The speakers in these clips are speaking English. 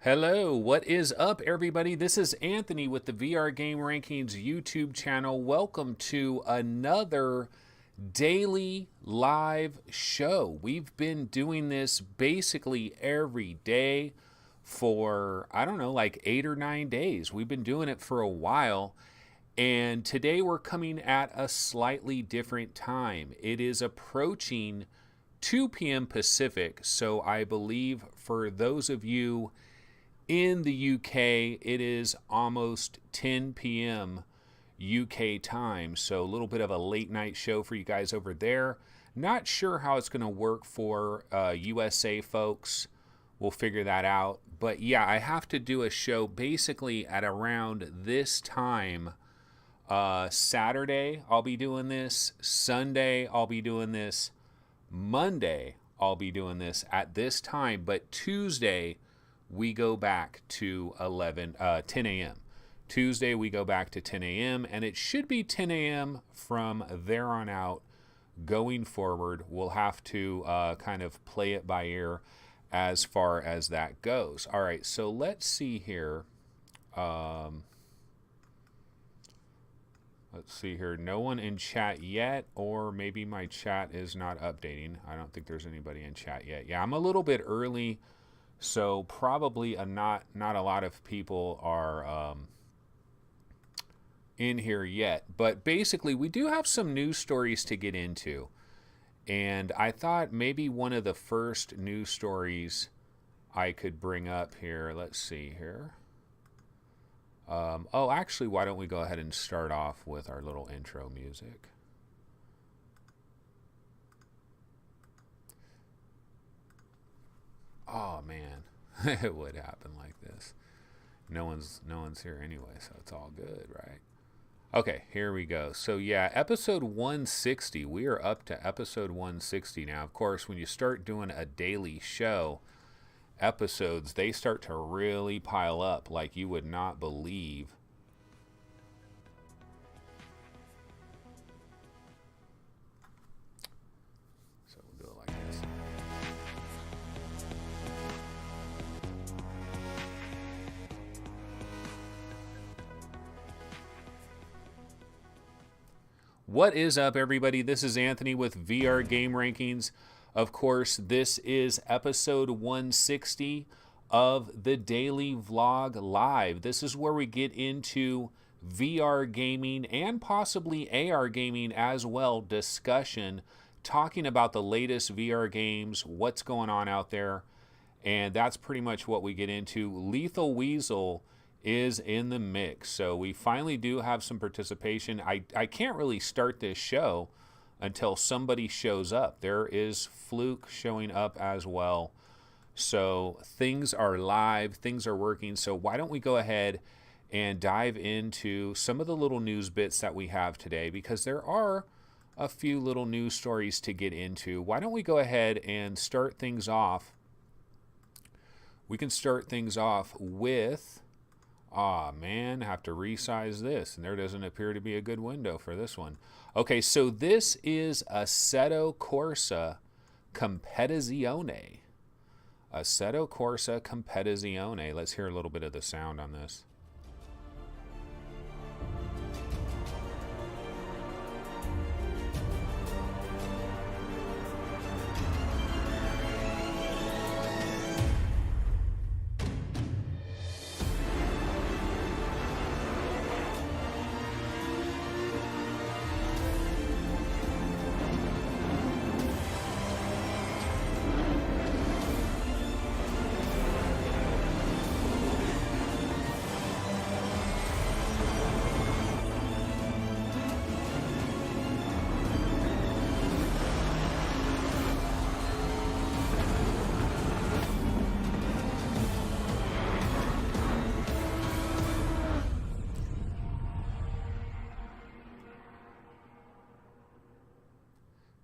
Hello, what is up, everybody? This is Anthony with the VR Game Rankings YouTube channel. Welcome to another daily live show. We've been doing this basically every day for, I don't know, like 8 or 9 days. We've been doing it for a while. And today we're coming at a slightly different time. It is approaching 2 p.m. Pacific. So I believe for those of you in the UK, it is almost 10 p.m. UK time, so a little bit of a late night show for you guys over there. Not sure how it's going to work for USA folks. We'll figure that out. But yeah, I have to do a show basically at around this time. Saturday, I'll be doing this. Sunday, I'll be doing this. Monday, I'll be doing this at this time. But Tuesday, we go back to 10 a.m. Tuesday, we go back to 10 a.m., and it should be 10 a.m. from there on out going forward. We'll have to kind of play it by ear as far as that goes. All right, so let's see here. Let's see here. No one in chat yet, or maybe my chat is not updating. I don't think there's anybody in chat yet. Yeah, I'm a little bit early. So probably not a lot of people are in here yet. But basically, we do have some news stories to get into. And I thought maybe one of the first news stories I could bring up here. Let's see here. Actually, why don't we go ahead and start off with our little intro music. Oh man, it would happen like this. No one's here anyway, so it's all good, right? Okay, here we go. So yeah, episode 160. We are up to episode 160 now. Of course, when you start doing a daily show, episodes, they start to really pile up like you would not believe. So we'll do it like this. What is up, everybody? This is Anthony with VR Game Rankings. Of course, this is episode 160 of the Daily Vlog Live. This is where we get into VR gaming and possibly AR gaming as well, discussion, talking about the latest VR games, what's going on out there, and that's pretty much what we get into. Lethal Weasel is in the mix, so we finally do have some participation. I can't really start this show until somebody shows up. There is Fluke showing up as well, so things are live, things are working. So why don't we go ahead and dive into some of the little news bits that we have today, because there are a few little news stories to get into. Why don't we go ahead and start things off? We can start things off with, man, have to resize this, and there doesn't appear to be a good window for this one. Okay, so this is Assetto Corsa Competizione. Assetto Corsa Competizione. Let's hear a little bit of the sound on this.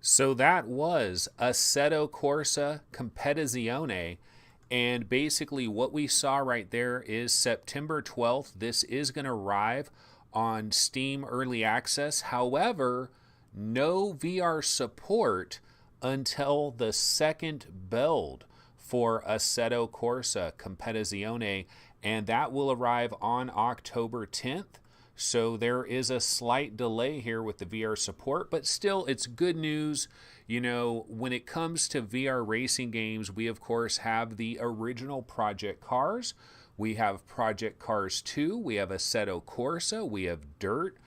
So that was Assetto Corsa Competizione, and basically what we saw right there is September 12th. This is going to arrive on Steam Early Access. However, no VR support until the second build for Assetto Corsa Competizione, and that will arrive on October 10th. So there is a slight delay here with the VR support, but still it's good news. You know, when it comes to VR racing games, we of course have the original Project Cars. We have Project Cars 2, we have Assetto Corsa, we have Dirt,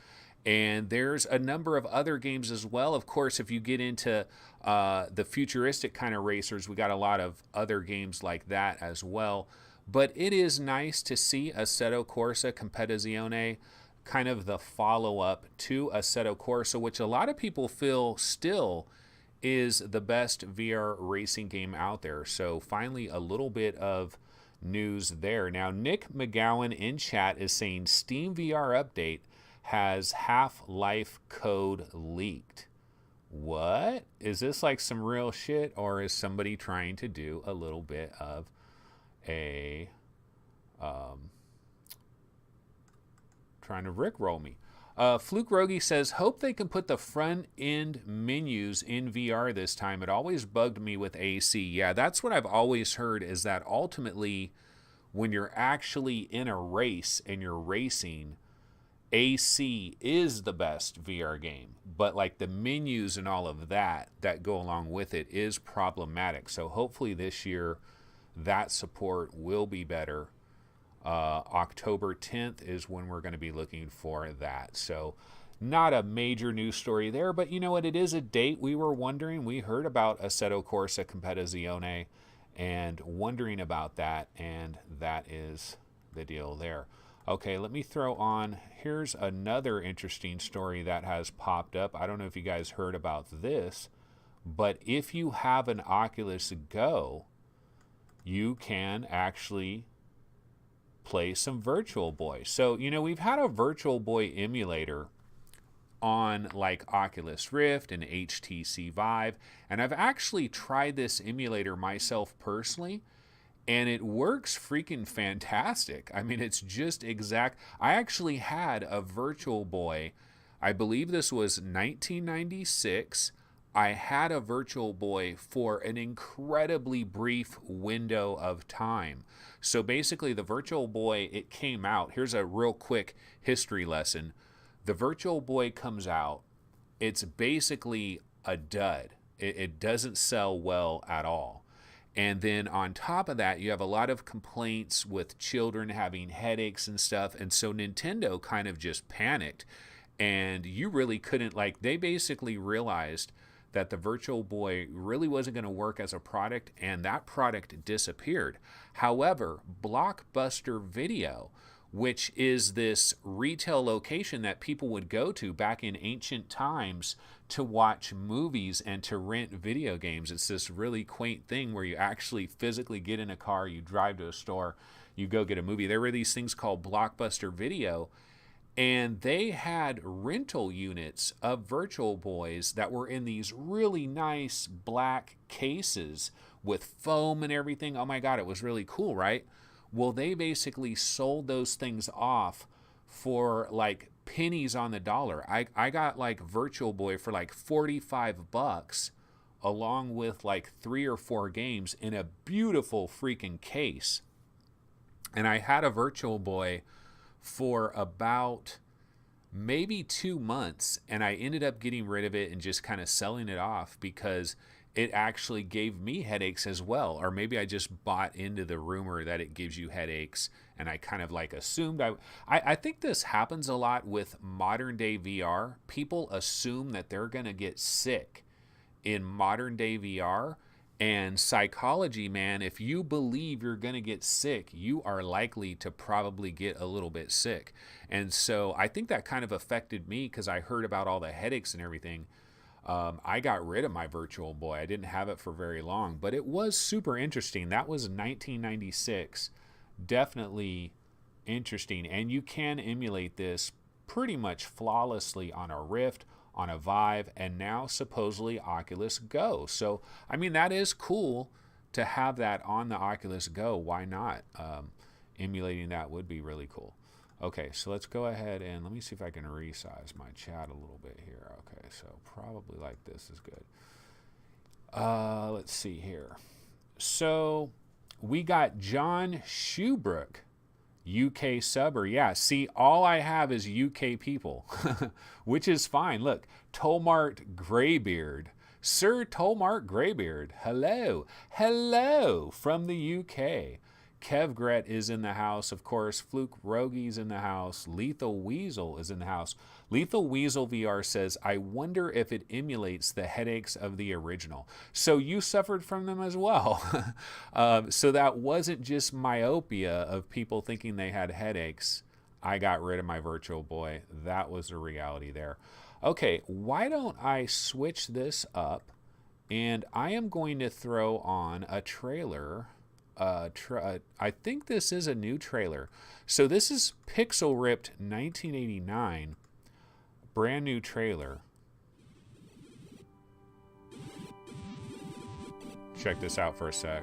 and there's a number of other games as well. Of course, if you get into the futuristic kind of racers, we got a lot of other games like that as well. But it is nice to see Assetto Corsa Competizione, kind of the follow-up to Assetto Corsa, which a lot of people feel still is the best VR racing game out there. So finally, a little bit of news there. Now, Nick McGowan in chat is saying Steam VR update has Half-Life code leaked. What? Is this like some real shit, or is somebody trying to do a little bit of a trying to rickroll me? Fluke Rogi says, hope they can put the front end menus in VR this time. It always bugged me with AC. Yeah, that's what I've always heard, is that ultimately when you're actually in a race and you're racing, AC is the best VR game, but like the menus and all of that go along with it is problematic. So hopefully this year that support will be better. October 10th is when we're going to be looking for that. So not a major news story there, but you know what? It is a date. We were wondering, we heard about Assetto Corsa Competizione and wondering about that, and that is the deal there. Okay, let me throw on, here's another interesting story that has popped up. I don't know if you guys heard about this, but if you have an Oculus Go, you can actually play some Virtual Boy. So, you know, we've had a Virtual Boy emulator on like Oculus Rift and HTC Vive, and I've actually tried this emulator myself personally, and it works freaking fantastic. I mean, it's just exact. I actually had a Virtual Boy, I believe this was 1996. I had a Virtual Boy for an incredibly brief window of time. So basically the Virtual Boy, it came out. Here's a real quick history lesson. The Virtual Boy comes out. It's basically a dud. It doesn't sell well at all. And then on top of that, you have a lot of complaints with children having headaches and stuff. And so Nintendo kind of just panicked. And you really couldn't, like, they basically realized that the Virtual Boy really wasn't going to work as a product, and that product disappeared. However, Blockbuster Video, which is this retail location that people would go to back in ancient times to watch movies and to rent video games. It's this really quaint thing where you actually physically get in a car, you drive to a store, you go get a movie. There were these things called Blockbuster Video, and they had rental units of Virtual Boys that were in these really nice black cases with foam and everything. Oh my God, it was really cool, right? Well, they basically sold those things off for like pennies on the dollar. I got like Virtual Boy for like $45 along with like 3 or 4 games in a beautiful freaking case. And I had a Virtual Boy for about maybe 2 months, and I ended up getting rid of it and just kind of selling it off because it actually gave me headaches as well. Or maybe I just bought into the rumor that it gives you headaches, and I kind of like assumed. I think this happens a lot with modern day VR. People assume that they're going to get sick in modern day VR. And psychology, man, if you believe you're going to get sick, you are likely to probably get a little bit sick. And so I think that kind of affected me because I heard about all the headaches and everything. I got rid of my Virtual Boy. I didn't have it for very long, but it was super interesting. That was 1996. Definitely interesting. And you can emulate this pretty much flawlessly on a Rift, on a Vive, and now supposedly Oculus Go. So, I mean, that is cool to have that on the Oculus Go. Why not? Emulating that would be really cool. Okay, so let's go ahead and let me see if I can resize my chat a little bit here. Okay, so probably like this is good. Let's see here. So we got John Shoebrook, UK subber. Yeah, see, all I have is UK people, which is fine. Look, Tolmart Greybeard. Sir Tolmart Greybeard. Hello. Hello from the UK. Kevgret is in the house, of course. Fluke Rogi's in the house. Lethal Weasel is in the house. Lethal Weasel VR says, I wonder if it emulates the headaches of the original. So you suffered from them as well. So that wasn't just myopia of people thinking they had headaches. I got rid of my Virtual Boy. That was the reality there. Okay, why don't I switch this up, and I am going to throw on a trailer. I think this is a new trailer. So this is Pixel Ripped 1989, brand new trailer. Check this out for a sec.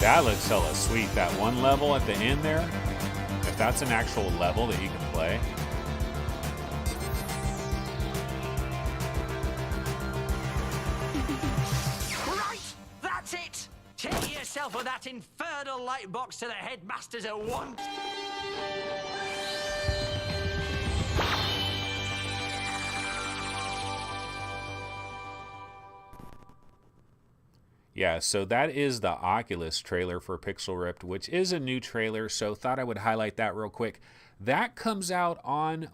That looks hella sweet. That one level at the end there, if that's an actual level that you can play. Right, that's it. Take yourself with that infernal light box to the headmasters at once. Yeah, so that is the Oculus trailer for Pixel Ripped, which is a new trailer, so thought I would highlight that real quick. That comes out on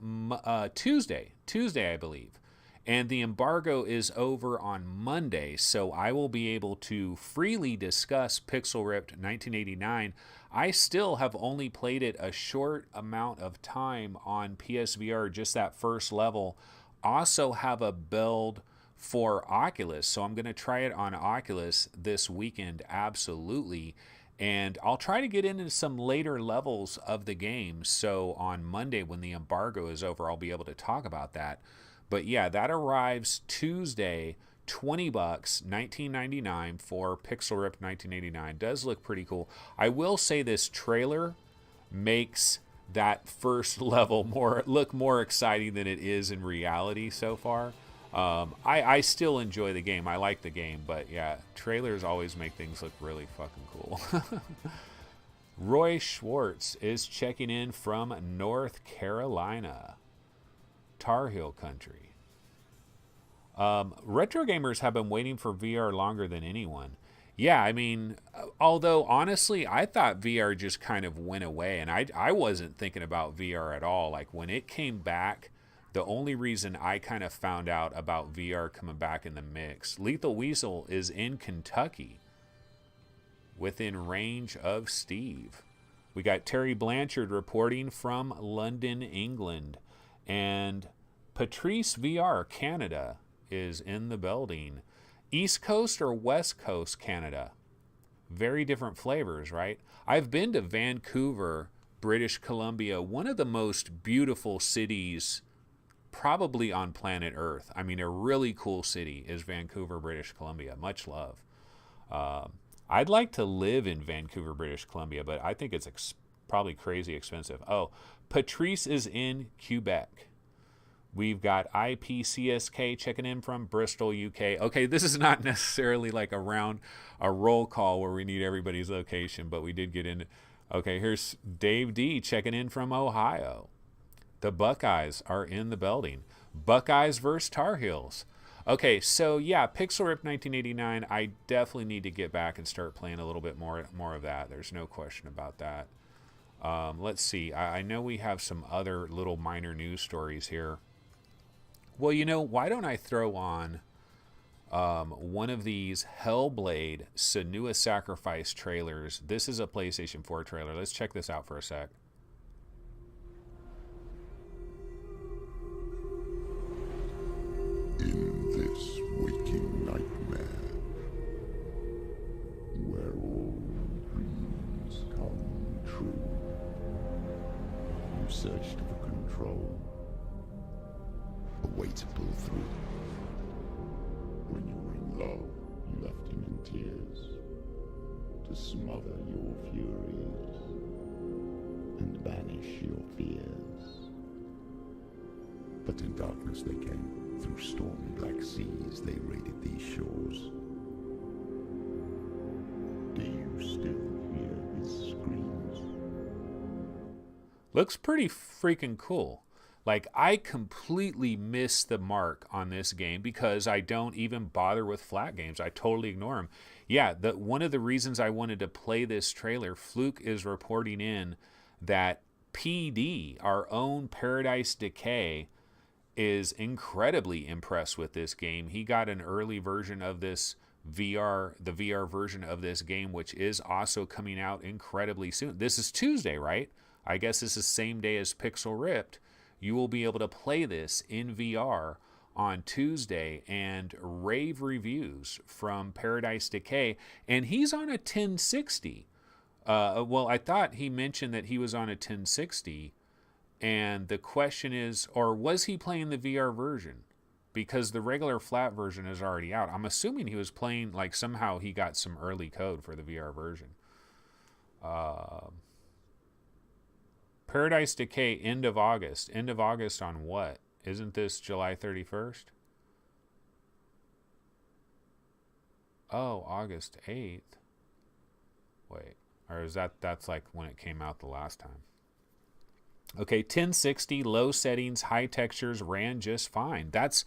Tuesday, I believe. And the embargo is over on Monday, so I will be able to freely discuss Pixel Ripped 1989. I still have only played it a short amount of time on PSVR, just that first level. Also have a build for Oculus, so I'm going to try it on Oculus this weekend, absolutely. And I'll try to get into some later levels of the game, so on Monday when the embargo is over, I'll be able to talk about that. But yeah, that arrives Tuesday, $20, $19.99 for Pixel Ripped 1989. Does look pretty cool. I will say this trailer makes that first level look more exciting than it is in reality so far. I still enjoy the game. I like the game, but yeah, trailers always make things look really fucking cool. Roy Schwartz is checking in from North Carolina, Tar Heel country. Retro gamers have been waiting for VR longer than anyone. Yeah, I mean, although honestly, I thought VR just kind of went away, and I wasn't thinking about VR at all. Like when it came back, the only reason I kind of found out about VR coming back in the mix, Lethal Weasel is in Kentucky, within range of Steve. We got Terry Blanchard reporting from London, England, and Patrice VR Canada is in the building. East Coast or West Coast Canada? Very different flavors, right? I've been to Vancouver, British Columbia, one of the most beautiful cities probably on planet Earth. I mean, a really cool city is Vancouver, British Columbia. Much love. I'd like to live in Vancouver, British Columbia, but I think it's probably crazy expensive. Oh, Patrice is in Quebec. We've got IPCSK checking in from Bristol, UK. Okay, this is not necessarily like a roll call where we need everybody's location, but we did get in. Okay, here's Dave D checking in from Ohio. The Buckeyes are in the building. Buckeyes versus Tar Heels. Okay, so yeah, Pixel Ripped 1989. I definitely need to get back and start playing a little bit more of that. There's no question about that. Let's see. I know we have some other little minor news stories here. Well, you know, why don't I throw on one of these Hellblade Senua's Sacrifice trailers. This is a PlayStation 4 trailer. Let's check this out for a sec. You searched for control, a way to pull through. When you were in love, you left him in tears to smother your furies and banish your fears. But in darkness they came, through stormy black seas they raided these shores. Do you still hear his screams? Looks pretty freaking cool. Like, I completely missed the mark on this game because I don't even bother with flat games. I totally ignore them. Yeah, one of the reasons I wanted to play this trailer, Fluke is reporting in that PD, our own Paradise Decay, is incredibly impressed with this game. He got an early version of this the VR version of this game, which is also coming out incredibly soon. This is Tuesday, right? I guess this is same day as Pixel Ripped. You will be able to play this in VR on Tuesday, and rave reviews from Paradise Decay. And he's on a 1060. Well, I thought he mentioned that he was on a 1060. And the question is, or was he playing the VR version? Because the regular flat version is already out. I'm assuming he was playing, like somehow he got some early code for the VR version. Paradise Decay, end of August. End of August on what? Isn't this July 31st? Oh, August 8th. Wait. Or is that's like when it came out the last time? Okay, 1060, low settings, high textures, ran just fine. That's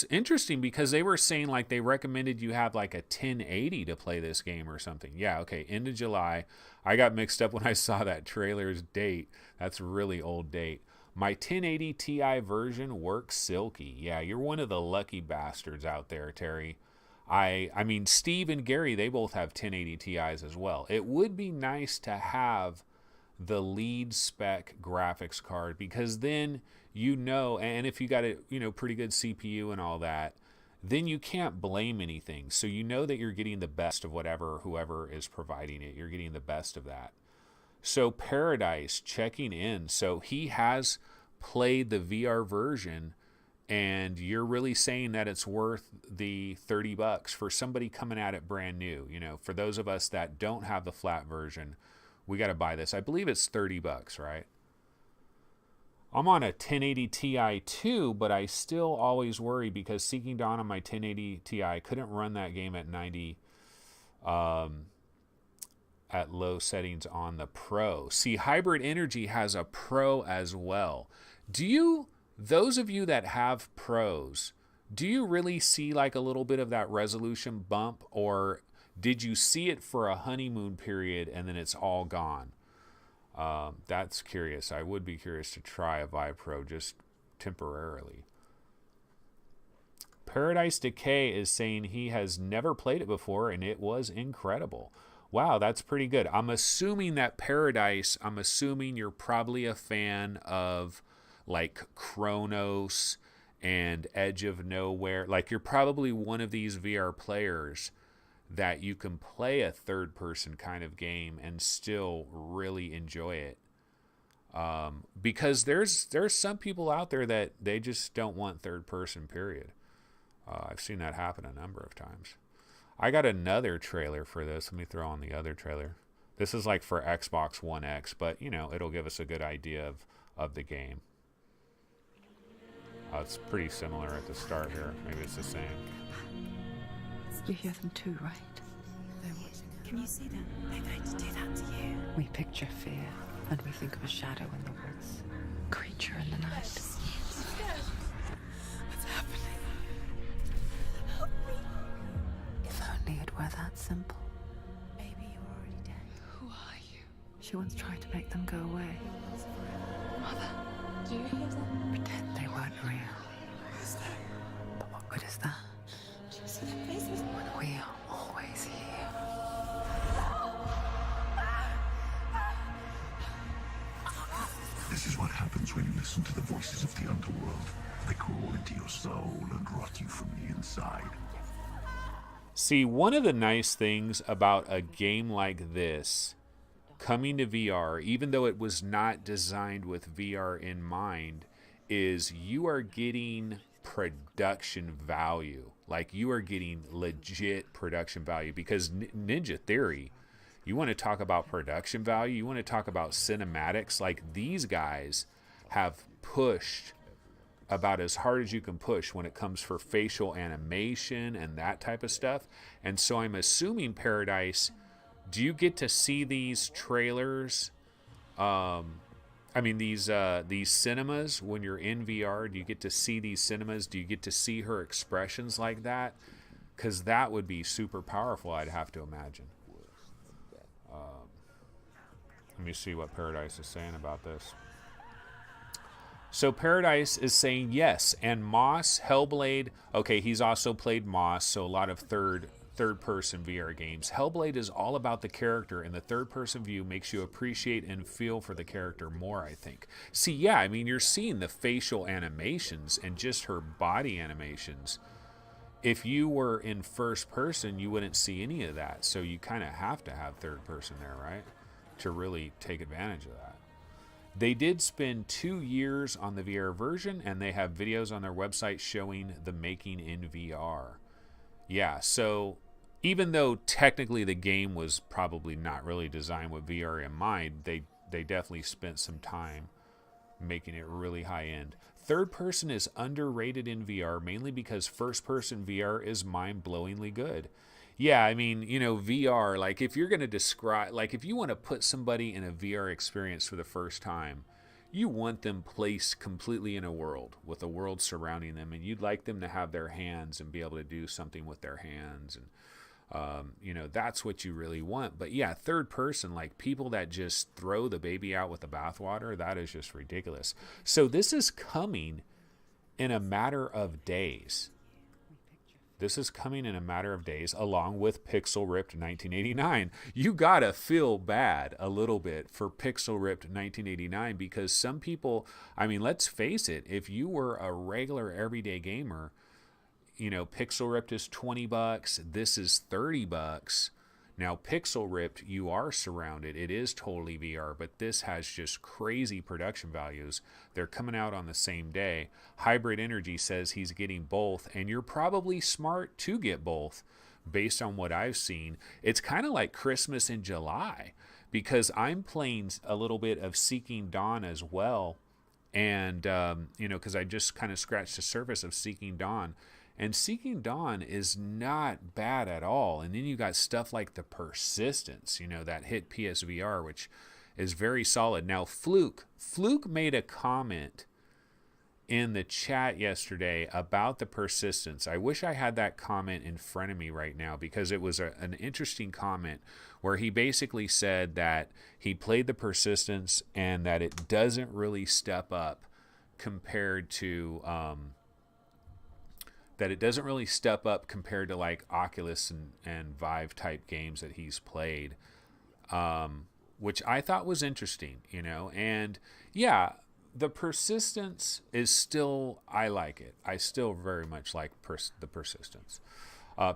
interesting because they were saying like they recommended you have like a 1080 to play this game or something. Yeah, okay, end of July. I got mixed up when I saw that trailer's date. That's a really old date. My 1080 Ti version works silky. Yeah, you're one of the lucky bastards out there, Terry. I mean, Steve and Gary, they both have 1080 Ti's as well. It would be nice to have the lead spec graphics card, because then you know, and if you got a pretty good CPU and all that, then you can't blame anything. So you know that you're getting the best of whoever is providing it. You're getting the best of that. So Paradise checking in. So he has played the VR version, and you're really saying that it's worth the $30 for somebody coming at it brand new. For those of us that don't have the flat version, we got to buy this. I believe it's $30, right? I'm on a 1080 Ti too, but I still always worry because Seeking Dawn on my 1080 Ti, I couldn't run that game at 90 at low settings on the Pro. See, Hybrid Energy has a Pro as well. Those of you that have Pros, do you really see like a little bit of that resolution bump, or did you see it for a honeymoon period and then it's all gone? That's curious. I would be curious to try a Vive Pro just temporarily. Paradise Decay is saying he has never played it before and it was incredible. Wow, that's pretty good. I'm assuming you're probably a fan of like Chronos and Edge of Nowhere. Like, you're probably one of these VR players that you can play a third-person kind of game and still really enjoy it. Because there's some people out there that they just don't want third-person, period. I've seen that happen a number of times. I got another trailer for this. Let me throw on the other trailer. This is like for Xbox One X, but, it'll give us a good idea of the game. It's pretty similar at the start here. Maybe it's the same. You hear them too, right? Can you see them? They're going to do that to you. We picture fear, and we think of a shadow in the woods, creature in the night. What's happening? Help me. If only it were that simple. Maybe you're already dead. Who are you? She once tried to make them go away. Mother, do you hear them? Pretend they weren't real. But what good is that? Do you see their faces? When we are always here. This is what happens when you listen to the voices of the underworld. They crawl into your soul and rot you from the inside. See, one of the nice things about a game like this coming to VR, even though it was not designed with VR in mind, is you are getting production value. Like, you are getting legit production value, because Ninja Theory, you want to talk about production value, you want to talk about cinematics, like, these guys have pushed about as hard as you can push when it comes for facial animation and that type of stuff. And so I'm assuming, Paradise, do you get to see these trailers? These cinemas when you're in VR. Do you get to see these cinemas? Do you get to see her expressions like that? Because that would be super powerful, I'd have to imagine. Let me see what Paradise is saying about this. So Paradise is saying yes, and Moss, Hellblade, okay, he's also played Moss, so a lot of third-person VR games. Hellblade is all about the character, and the third-person view makes you appreciate and feel for the character more, I think. See, yeah, I mean, you're seeing the facial animations and just her body animations. If you were in first person, you wouldn't see any of that, so you kind of have to have third person there, right, to really take advantage of that. They did spend 2 years on the VR version, and they have videos on their website showing the making in VR. Yeah, so even though technically the game was probably not really designed with VR in mind, they definitely spent some time making it really high end. Third person is underrated in VR, mainly because first person VR is mind-blowingly good. Yeah, I mean, VR, like, if you're going to describe, like, if you want to put somebody in a VR experience for the first time, you want them placed completely in a world, with a world surrounding them, and you'd like them to have their hands and be able to do something with their hands, and that's what you really want. But yeah, third person, like, people that just throw the baby out with the bathwater, that is just ridiculous. So this is coming in a matter of days. This is coming in a matter of days, along with Pixel Ripped 1989. You gotta feel bad a little bit for Pixel Ripped 1989, because some people, I mean, let's face it, if you were a regular everyday gamer, Pixel Ripped is $20, this is $30. Now, Pixel Ripped, you are surrounded. It is totally VR, but this has just crazy production values. They're coming out on the same day. Hybrid Energy says he's getting both, and you're probably smart to get both based on what I've seen. It's kind of like Christmas in July, because I'm playing a little bit of Seeking Dawn as well, and, because I just kind of scratched the surface of Seeking Dawn. And Seeking Dawn is not bad at all. And then you got stuff like The Persistence, that hit PSVR, which is very solid. Now, Fluke made a comment in the chat yesterday about The Persistence. I wish I had that comment in front of me right now, because it was an interesting comment where he basically said that he played The Persistence and that it doesn't really step up compared to... like Oculus and Vive type games that he's played, which I thought was interesting, and yeah, The Persistence is still, I like it. I still very much like The Persistence.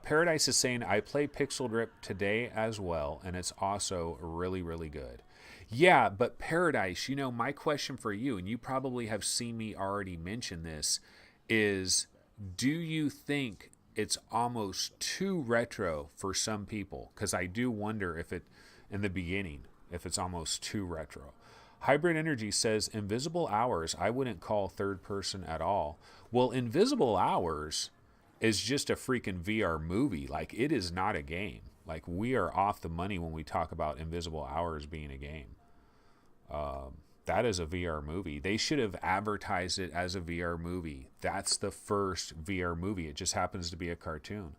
Paradise is saying, I play Pixel Rip today as well, and it's also really, really good. Yeah, but Paradise, my question for you, and you probably have seen me already mention this, is... do you think it's almost too retro for some people? Because I do wonder if it's almost too retro. Hybrid Energy says, Invisible Hours, I wouldn't call third person at all. Well, Invisible Hours is just a freaking VR movie. Like, it is not a game. Like, we are off the money when we talk about Invisible Hours being a game. That is a VR movie. They should have advertised it as a VR movie. That's the first VR movie. It just happens to be a cartoon.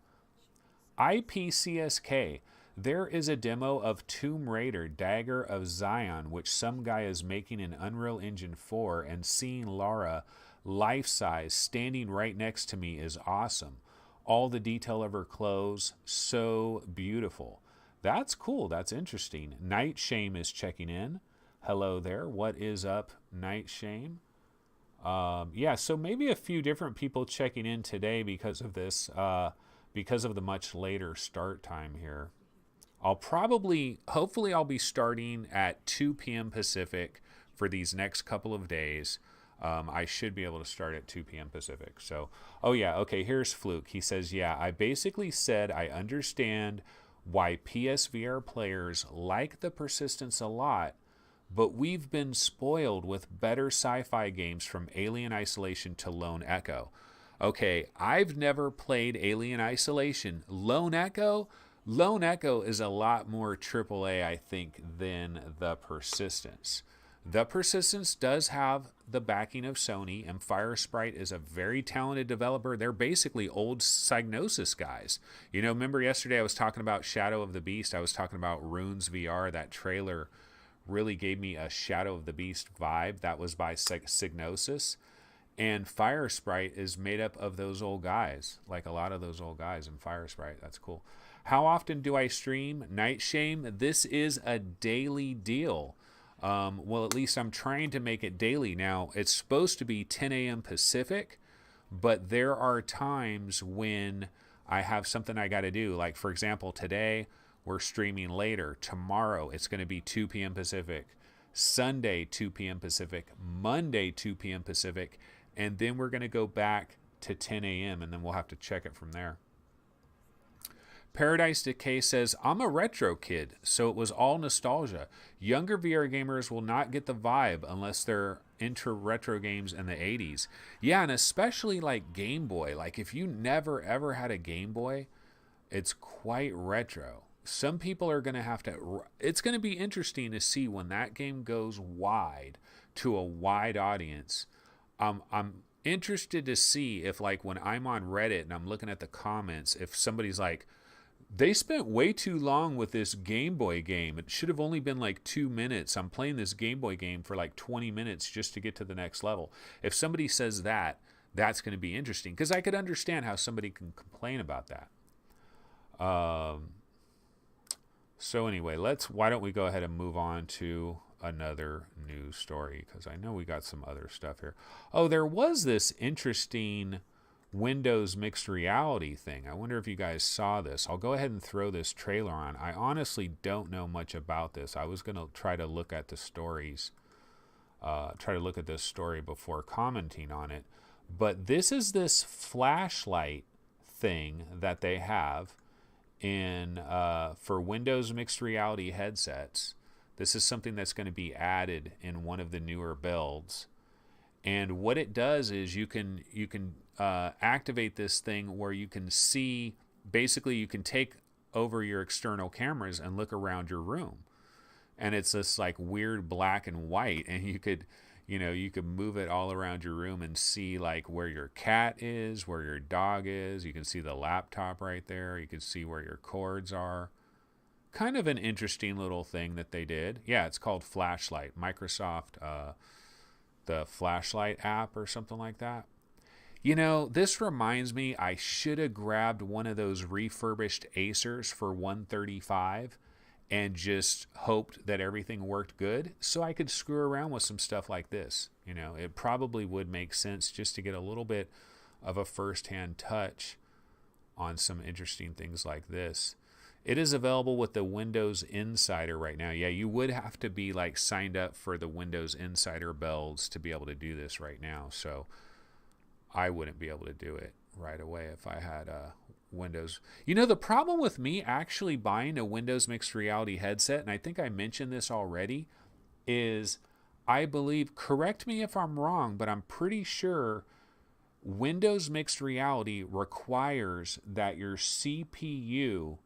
IPCSK. There is a demo of Tomb Raider Dagger of Zion, which some guy is making in Unreal Engine 4, and seeing Lara life-size standing right next to me is awesome. All the detail of her clothes, so beautiful. That's cool. That's interesting. Night Shame is checking in. Hello there. What is up, Night Shame? Yeah, so maybe a few different people checking in today because of this, because of the much later start time here. hopefully I'll be starting at 2 p.m. Pacific for these next couple of days. I should be able to start at 2 p.m. Pacific. So, oh yeah, okay, here's Fluke. He says, yeah, I basically said I understand why PSVR players like the Persistence a lot, but we've been spoiled with better sci-fi games from Alien Isolation to Lone Echo. Okay, I've never played Alien Isolation. Lone Echo is a lot more AAA, I think, than The Persistence. The Persistence does have the backing of Sony, and Firesprite is a very talented developer. They're basically old Psygnosis guys. You know, remember yesterday I was talking about Shadow of the Beast. I was talking about Runes VR. That trailer really gave me a Shadow of the Beast vibe. That was by Psygnosis. And Firesprite is made up of those old guys, like a lot of those old guys in Firesprite. That's cool. How often do I stream? Night Shame, this is a daily deal. Well, at least I'm trying to make it daily. Now, it's supposed to be 10 a.m. Pacific, but there are times when I have something I got to do. Like, for example, today we're streaming later. Tomorrow it's going to be 2 p.m. Pacific. Sunday, 2 p.m. Pacific. Monday, 2 p.m. Pacific. And then we're going to go back to 10 a.m. and then we'll have to check it from there. Paradise Decay says, I'm a retro kid, so it was all nostalgia. Younger VR gamers will not get the vibe unless they're into retro games in the 80s. Yeah, and especially like Game Boy. Like if you never ever had a Game Boy, it's quite retro. Some people are going to have to... It's going to be interesting to see when that game goes wide to a wide audience. I'm interested to see if, like, when I'm on Reddit and I'm looking at the comments, if somebody's like, they spent way too long with this Game Boy game. It should have only been like 2 minutes. I'm playing this Game Boy game for like 20 minutes just to get to the next level. If somebody says that, that's going to be interesting because I could understand how somebody can complain about that. So anyway, why don't we go ahead and move on to another news story because I know we got some other stuff here. Oh, there was this interesting Windows mixed reality thing. I wonder if you guys saw this. I'll go ahead and throw this trailer on. I honestly don't know much about this. I was going to try to look at the stories, this story before commenting on it. But this is this flashlight thing that they have in for Windows mixed reality headsets. This is something that's going to be added in one of the newer builds. And what it does is you can activate this thing where you can see, basically you can take over your external cameras and look around your room. And it's this like weird black and white, and you could move it all around your room and see like where your cat is, where your dog is. You can see the laptop right there. You can see where your cords are. Kind of an interesting little thing that they did. Yeah, it's called Flashlight. Microsoft, the Flashlight app or something like that. You know, this reminds me, I should have grabbed one of those refurbished Acers for $135 and just hoped that everything worked good so I could screw around with some stuff like this. You know, it probably would make sense just to get a little bit of a first-hand touch on some interesting things like this. It is available with the Windows Insider right now. Yeah, you would have to be like signed up for the Windows Insider builds to be able to do this right now. So I wouldn't be able to do it right away if I had Windows. You know, the problem with me actually buying a Windows mixed reality headset, and I think I mentioned this already, is I believe, correct me if I'm wrong, but I'm pretty sure Windows mixed reality requires that your CPU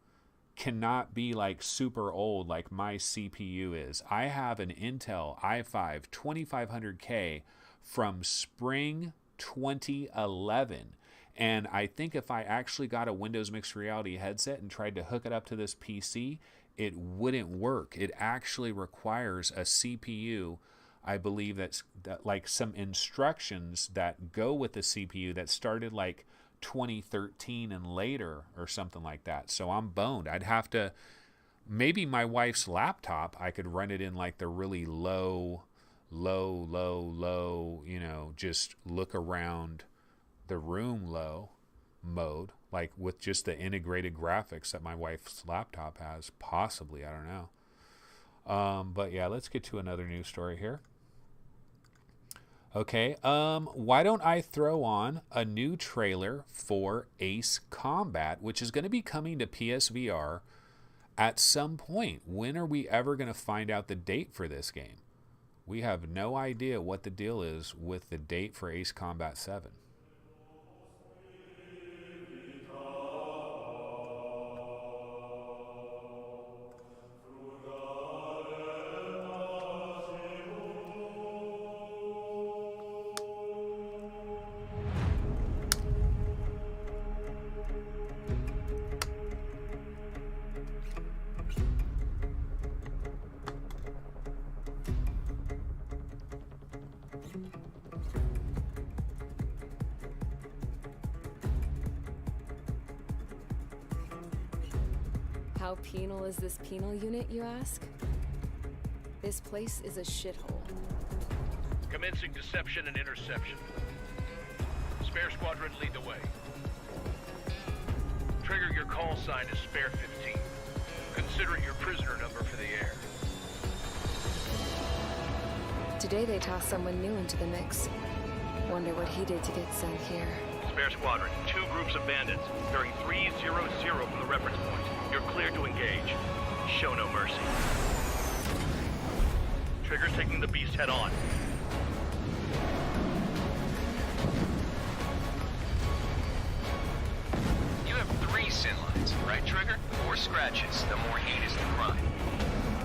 cannot be like super old like my CPU is. I have an Intel i5 2500K from spring 2011. And I think if I actually got a Windows mixed reality headset and tried to hook it up to this PC, it wouldn't work. It actually requires a CPU. I believe that like some instructions that go with the CPU that started like 2013 and later or something like that. So I'm boned. I'd have to, maybe my wife's laptop, I could run it in like the really low, you know, just look around the room low mode, like with just the integrated graphics that my wife's laptop has. Possibly, I don't know. But yeah, let's get to another news story here. Okay, why don't I throw on a new trailer for Ace Combat, which is going to be coming to PSVR at some point. When are we ever going to find out the date for this game? We have no idea what the deal is with the date for Ace Combat 7. How penal is this penal unit, you ask? This place is a shithole. Commencing deception and interception. Spare squadron, lead the way. Trigger, your call sign is Spare 15. Consider it your prisoner number for the air. Today they tossed someone new into the mix. Wonder what he did to get sent here. Spare squadron, 2 groups of bandits, bearing 300 from the reference point. You're cleared to engage. Show no mercy. Trigger's taking the beast head on. You have 3 sin lines, right, Trigger? 4 scratches, the more heinous the crime.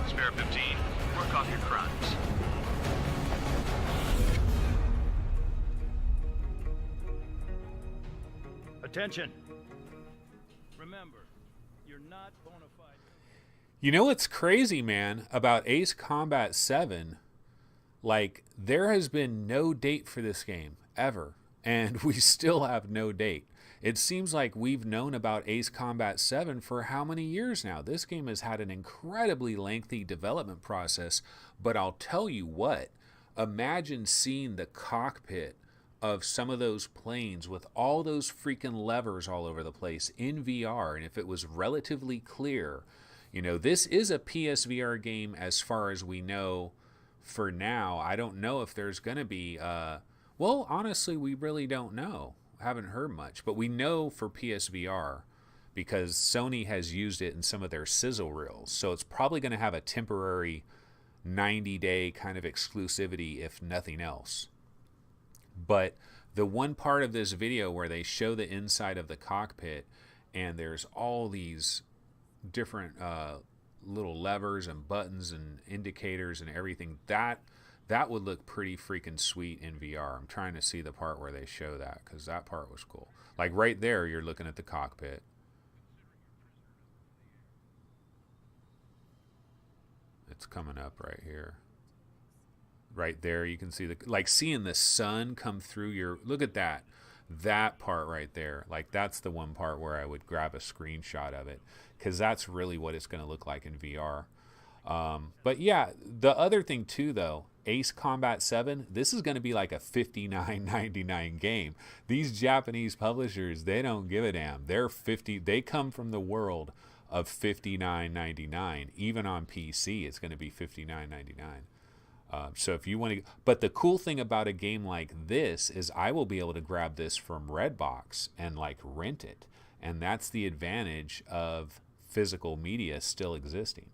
Spare 15, Work off your crimes. attention. Remember, you're not bona fide. You know what's crazy, man, about Ace Combat 7? Like, there has been no date for this game, ever. And we still have no date. It seems like we've known about Ace Combat 7 for how many years now? This game has had an incredibly lengthy development process, but I'll tell you what, imagine seeing the cockpit of some of those planes with all those freaking levers all over the place in VR, and if it was relatively clear. You know, this is a PSVR game as far as we know for now. I don't know if there's going to be, well, honestly, we really don't know. Haven't heard much, but we know for PSVR because Sony has used it in some of their sizzle reels. So it's probably going to have a temporary 90-day kind of exclusivity, if nothing else. But the one part of this video where they show the inside of the cockpit and there's all these different little levers and buttons and indicators and everything, that would look pretty freaking sweet in VR. I'm trying to see the part where they show that because that part was cool. Like right there, you're looking at the cockpit. It's coming up right here. Right there, you can see the, like, seeing the sun come through your, look at that part right there. Like, that's the one part where I would grab a screenshot of it because that's really what it's going to look like in VR. But yeah, the other thing too, though, Ace Combat 7, this is going to be like a $59.99 game. These Japanese publishers, they don't give a damn. They come from the world of $59.99. Even on PC, it's going to be $59.99. So if you want to, but the cool thing about a game like this is I will be able to grab this from Redbox and like rent it. And that's the advantage of physical media still existing.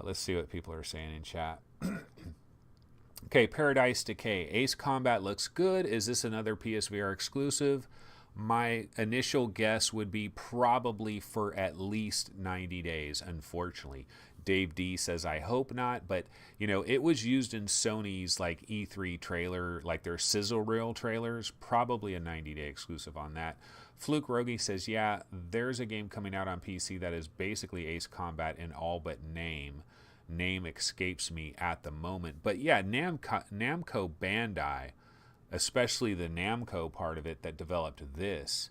Let's see what people are saying in chat. Okay, Paradise Decay. Ace Combat looks good. Is this another PSVR exclusive? My initial guess would be probably for at least 90 days, unfortunately. Dave D says, I hope not, but, you know, it was used in Sony's, like, E3 trailer, like their sizzle reel trailers, probably a 90-day exclusive on that. Fluke Rogi says, yeah, there's a game coming out on PC that is basically Ace Combat in all but name. Name escapes me at the moment. But, yeah, Namco Bandai, especially the Namco part of it that developed this,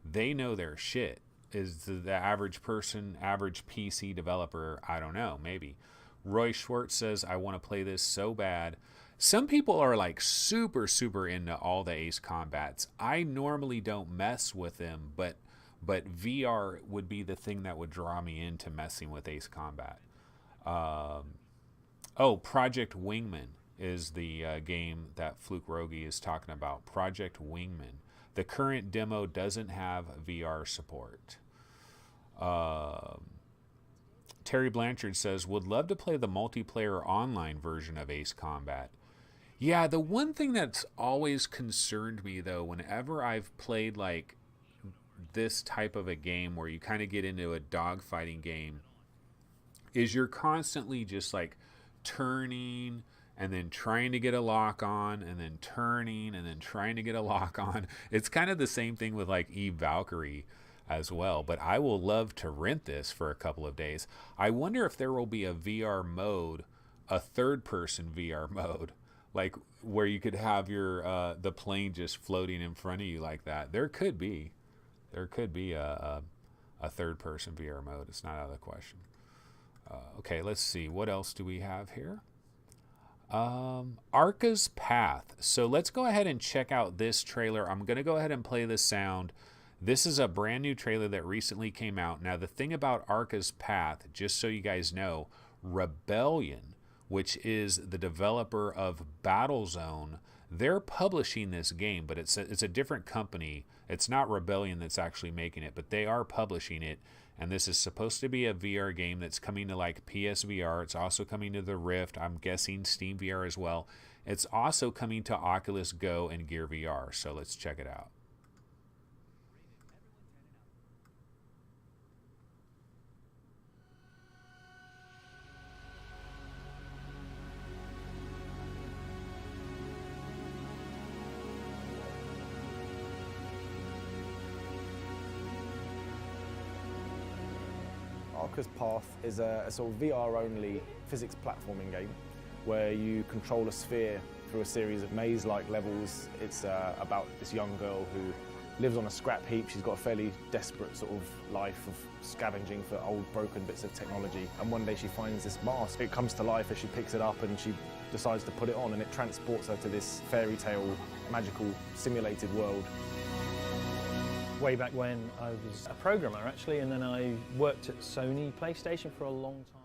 they know their shit. Is the average person, average PC developer, I don't know, maybe. Roy Schwartz says, I want to play this so bad. Some people are like super, super into all the Ace Combats. I normally don't mess with them, but VR would be the thing that would draw me into messing with Ace Combat. Oh, Project Wingman is the game that Fluke Rogi is talking about. Project Wingman. The current demo doesn't have VR support. Terry Blanchard says, would love to play the multiplayer online version of Ace Combat. Yeah, the one thing that's always concerned me, though, whenever I've played like this type of a game where you kind of get into a dogfighting game, is you're constantly just like turning and then trying to get a lock on and then turning and then trying to get a lock on. It's kind of the same thing with like Eve Valkyrie as well, but I will love to rent this for a couple of days. I wonder if there will be a VR mode, a third-person VR mode, like where you could have your the plane just floating in front of you like that. There could be a third-person VR mode. It's not out of the question. Okay, let's see. What else do we have here? Arca's Path. So let's go ahead and check out this trailer. I'm going to go ahead and play the sound. This is a brand new trailer that recently came out. Now, the thing about Arca's Path, just so you guys know, Rebellion, which is the developer of Battlezone, they're publishing this game, but it's a different company. It's not Rebellion that's actually making it, but they are publishing it. And this is supposed to be a VR game that's coming to like PSVR. It's also coming to the Rift. I'm guessing Steam VR as well. It's also coming to Oculus Go and Gear VR. So let's check it out. Arca's Path is a sort of VR-only physics platforming game where you control a sphere through a series of maze-like levels. It's about this young girl who lives on a scrap heap. She's got a fairly desperate sort of life of scavenging for old broken bits of technology. And one day she finds this mask. It comes to life as she picks it up and she decides to put it on, and it transports her to this fairy tale, magical, simulated world. Way back when I was a programmer actually, and then I worked at Sony PlayStation for a long time.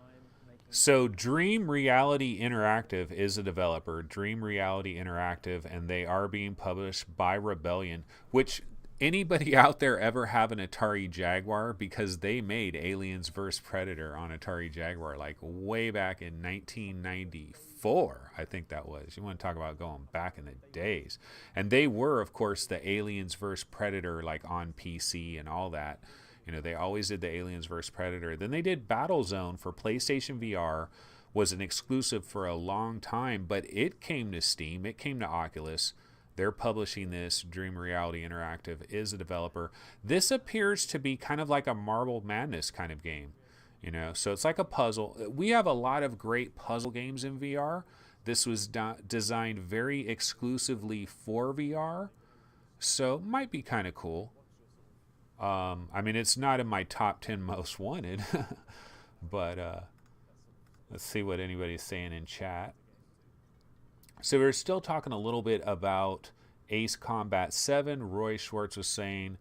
So Dream Reality Interactive is a developer, Dream Reality Interactive, and they are being published by Rebellion, which anybody out there ever have an Atari Jaguar? Because they made Aliens vs. Predator on Atari Jaguar like way back in 1994, I think that was. You want to talk about going back in the days. And they were, of course, the Aliens vs. Predator like on PC and all that. You know, they always did the Aliens vs. Predator. Then they did Battlezone for PlayStation VR, was an exclusive for a long time, but it came to Steam, it came to Oculus. They're publishing this. Dream Reality Interactive is a developer. This appears to be kind of like a Marble Madness kind of game, you know. So it's like a puzzle. We have a lot of great puzzle games in VR. This was designed very exclusively for VR, so it might be kind of cool. I mean, it's not in my top 10 most wanted, but let's see what anybody's saying in chat. So we're still talking a little bit about Ace Combat 7. Roy Schwartz was saying,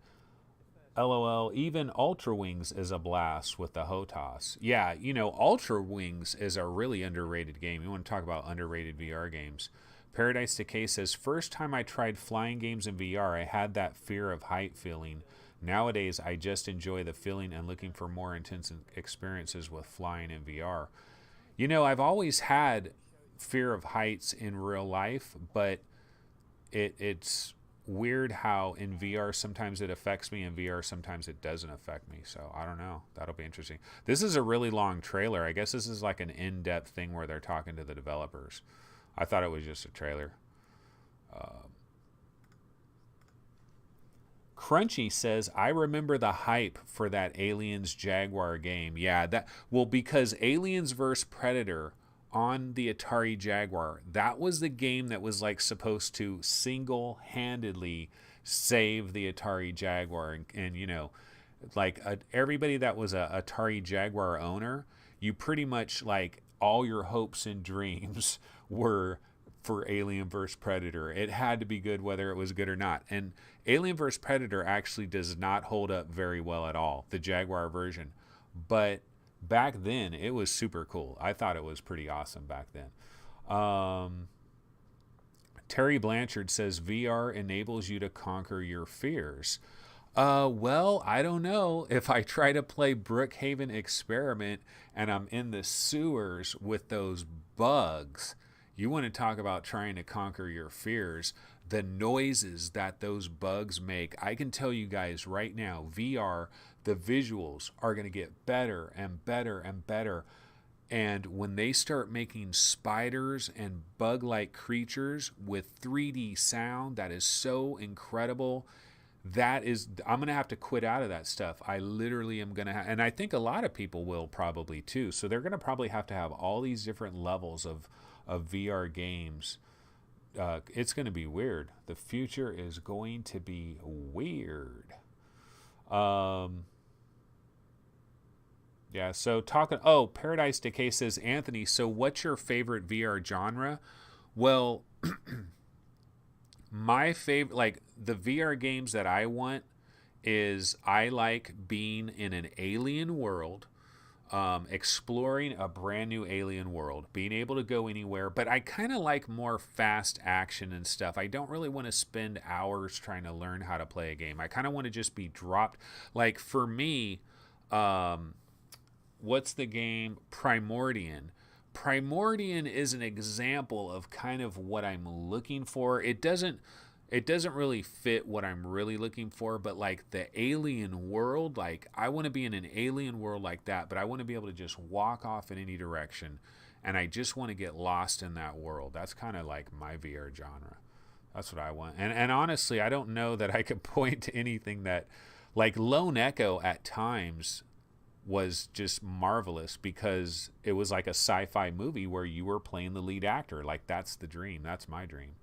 LOL, even Ultra Wings is a blast with the HOTAS. Yeah, you know, Ultra Wings is a really underrated game. You want to talk about underrated VR games. Paradise Decay says, first time I tried flying games in VR, I had that fear of height feeling. Nowadays, I just enjoy the feeling and looking for more intense experiences with flying in VR. You know, I've always had fear of heights in real life, but it's weird how in VR sometimes it affects me, in VR sometimes it doesn't affect me. So I don't know. That'll be interesting. This is a really long trailer. I guess this is like an in-depth thing where they're talking to the developers. I thought it was just a trailer. Crunchy says, I remember the hype for that Aliens Jaguar game. Yeah, that well, because Aliens vs. Predator on the Atari Jaguar, that was the game that was like supposed to single-handedly save the Atari Jaguar. And you know, like everybody that was a Atari Jaguar owner, you pretty much like all your hopes and dreams were for Alien vs. Predator. It had to be good whether it was good or not. And Alien vs. Predator actually does not hold up very well at all, the Jaguar version. But back then, it was super cool. I thought it was pretty awesome back then. Terry Blanchard says VR enables you to conquer your fears. Well, I don't know. If I try to play Brookhaven Experiment and I'm in the sewers with those bugs, you want to talk about trying to conquer your fears. The noises that those bugs make, I can tell you guys right now, VR, the visuals are going to get better and better and better. And when they start making spiders and bug-like creatures with 3D sound, that is so incredible. I'm going to have to quit out of that stuff. I literally am going to and I think a lot of people will probably too. So they're going to probably have to have all these different levels of VR games. It's going to be weird. The future is going to be weird. Yeah, so Paradise Decay says, Anthony, so what's your favorite VR genre? Well, my favorite, like the VR games that I want is I like being in an alien world, exploring a brand new alien world, being able to go anywhere, but I kind of like more fast action and stuff. I don't really want to spend hours trying to learn how to play a game. I kind of want to just be dropped. Like for me, what's the game? Primordian. Primordian is an example of kind of what I'm looking for. It doesn't really fit what I'm really looking for, but like the alien world, like I want to be in an alien world like that, but I want to be able to just walk off in any direction, and I just want to get lost in that world. That's kind of like my VR genre. That's what I want. And honestly, I don't know that I could point to anything that, like Lone Echo at times was just marvelous because it was like a sci-fi movie where you were playing the lead actor. Like that's the dream. That's my dream.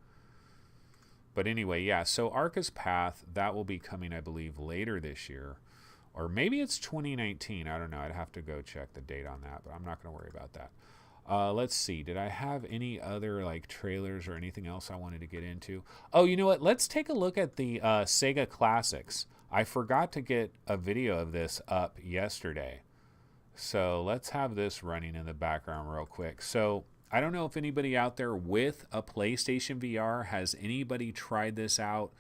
But anyway, yeah, so Arca's Path, that will be coming, I believe, later this year. Or maybe it's 2019. I don't know. I'd have to go check the date on that, but I'm not going to worry about that. Let's see. Did I have any other like trailers or anything else I wanted to get into? Oh, you know what? Let's take a look at the Sega Classics. I forgot to get a video of this up yesterday. So let's have this running in the background real quick. So I don't know if anybody out there with a PlayStation VR has anybody tried this out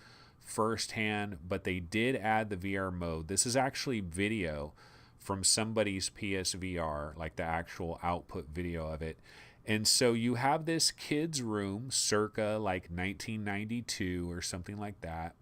firsthand, but they did add the VR mode. This is actually video from somebody's PSVR, like the actual output video of it. And so you have this kid's room circa like 1992 or something like that.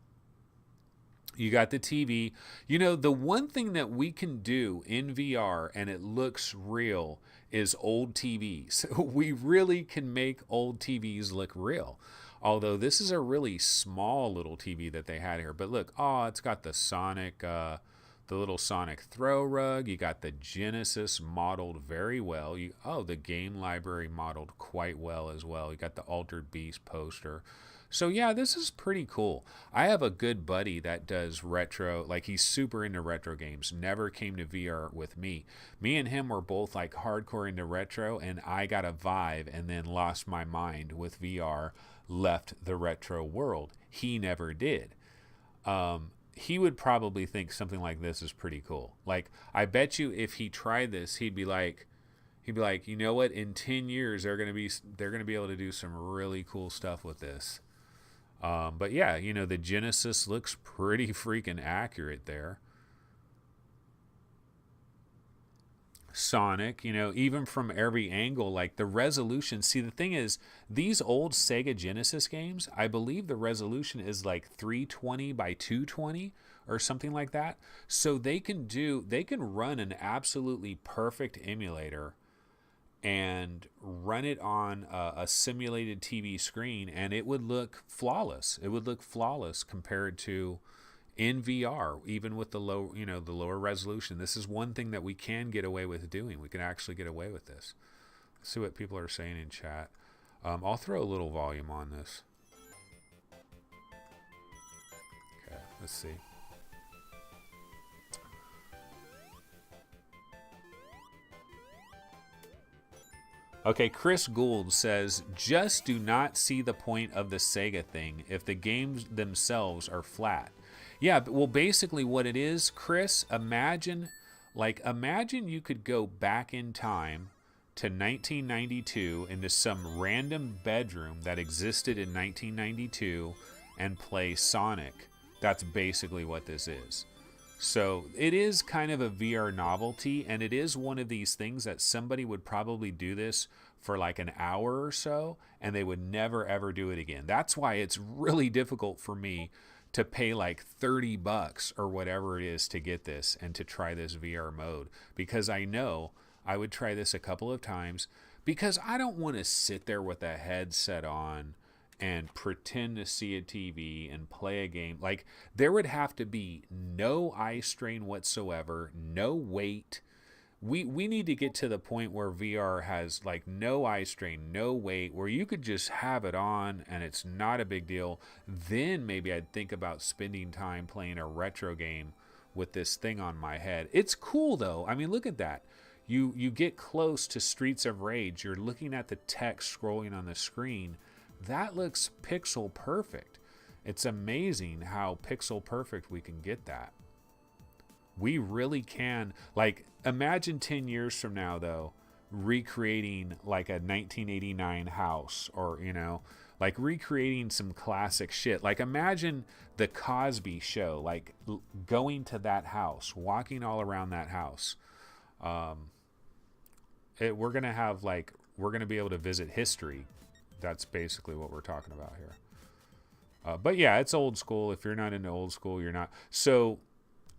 You got the TV. You know, the one thing that we can do in VR and it looks real is old TVs. We really can make old TVs look real. Although this is a really small little TV that they had here. But look, it's got the Sonic, the little Sonic throw rug. You got the Genesis modeled very well. The game library modeled quite well as well. You got the Altered Beast poster. So yeah, this is pretty cool. I have a good buddy that does retro, like he's super into retro games, never came to VR with me. Me and him were both like hardcore into retro, and I got a Vive and then lost my mind with VR, left the retro world. He never did. He would probably think something like this is pretty cool. Like, I bet you if he tried this, he'd be like, you know what, in 10 years, they're going to be able to do some really cool stuff with this. But yeah, you know, the Genesis looks pretty freaking accurate there. Sonic, you know, even from every angle, like the resolution. See, the thing is, these old Sega Genesis games, I believe the resolution is like 320 by 220 or something like that. So they can run an absolutely perfect emulator and run it on a simulated TV screen, and it would look flawless. It would look flawless compared to in VR, even with the lower resolution. This is one thing that we can get away with doing. We can actually get away with this. Let's see what people are saying in chat. I'll throw a little volume on this. Okay, let's see. Okay, Chris Gould says, just do not see the point of the Sega thing if the games themselves are flat. Yeah, well, basically what it is, Chris, imagine you could go back in time to 1992 into some random bedroom that existed in 1992 and play Sonic. That's basically what this is. So it is kind of a VR novelty, and it is one of these things that somebody would probably do this for like an hour or so, and they would never ever do it again. That's why it's really difficult for me to pay like $30 or whatever it is to get this and to try this VR mode, because I know I would try this a couple of times, because I don't want to sit there with a headset on and pretend to see a TV and play a game. Like, there would have to be no eye strain whatsoever, no weight. We need to get to the point where VR has like no eye strain, no weight, where you could just have it on and it's not a big deal. Then maybe I'd think about spending time playing a retro game with this thing on my head. It's cool though. I mean, look at that. You get close to Streets of Rage. You're looking at the text scrolling on the screen. That looks pixel perfect. It's amazing how pixel perfect we can get that. We really can. Like, imagine 10 years from now, though, recreating like a 1989 house, or, you know, like recreating some classic shit. Like, imagine the Cosby Show, like going to that house, walking all around that house. We're going to be able to visit history. That's basically what we're talking about here. But yeah, it's old school. If you're not into old school, you're not. So,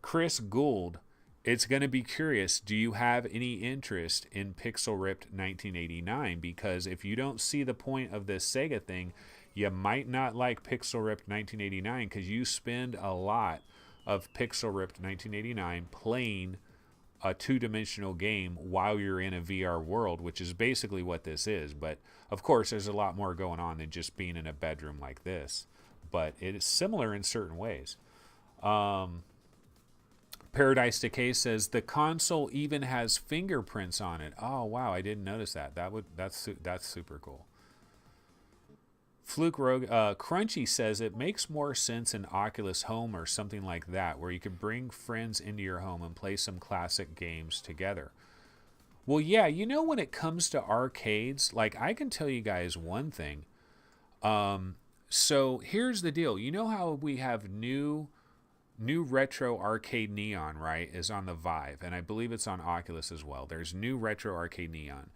Chris Gould, it's going to be curious. Do you have any interest in Pixel Ripped 1989? Because if you don't see the point of this Sega thing, you might not like Pixel Ripped 1989, because you spend a lot of Pixel Ripped 1989 playing a two-dimensional game while you're in a VR world, which is basically what this is. But of course, there's a lot more going on than just being in a bedroom like this. But it is similar in certain ways. Paradise Decay says the console even has fingerprints on it. Oh wow, I didn't notice that. That's super cool. Fluke Rogue Crunchy says it makes more sense in Oculus Home or something like that, where you could bring friends into your home and play some classic games together. Well, yeah, you know, when it comes to arcades, like, I can tell you guys one thing. So here's the deal. You know how we have new retro arcade neon, right, is on the Vive, and I believe it's on Oculus as well. There's new retro arcade neon,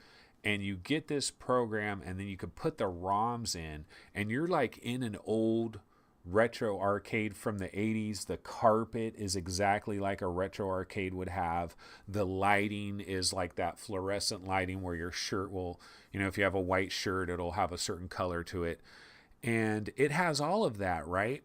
and you get this program, and then you can put the ROMs in, and you're like in an old retro arcade from the 80s. The carpet is exactly like a retro arcade would have. The lighting is like that fluorescent lighting where your shirt will, you know, if you have a white shirt, it'll have a certain color to it, and it has all of that, right?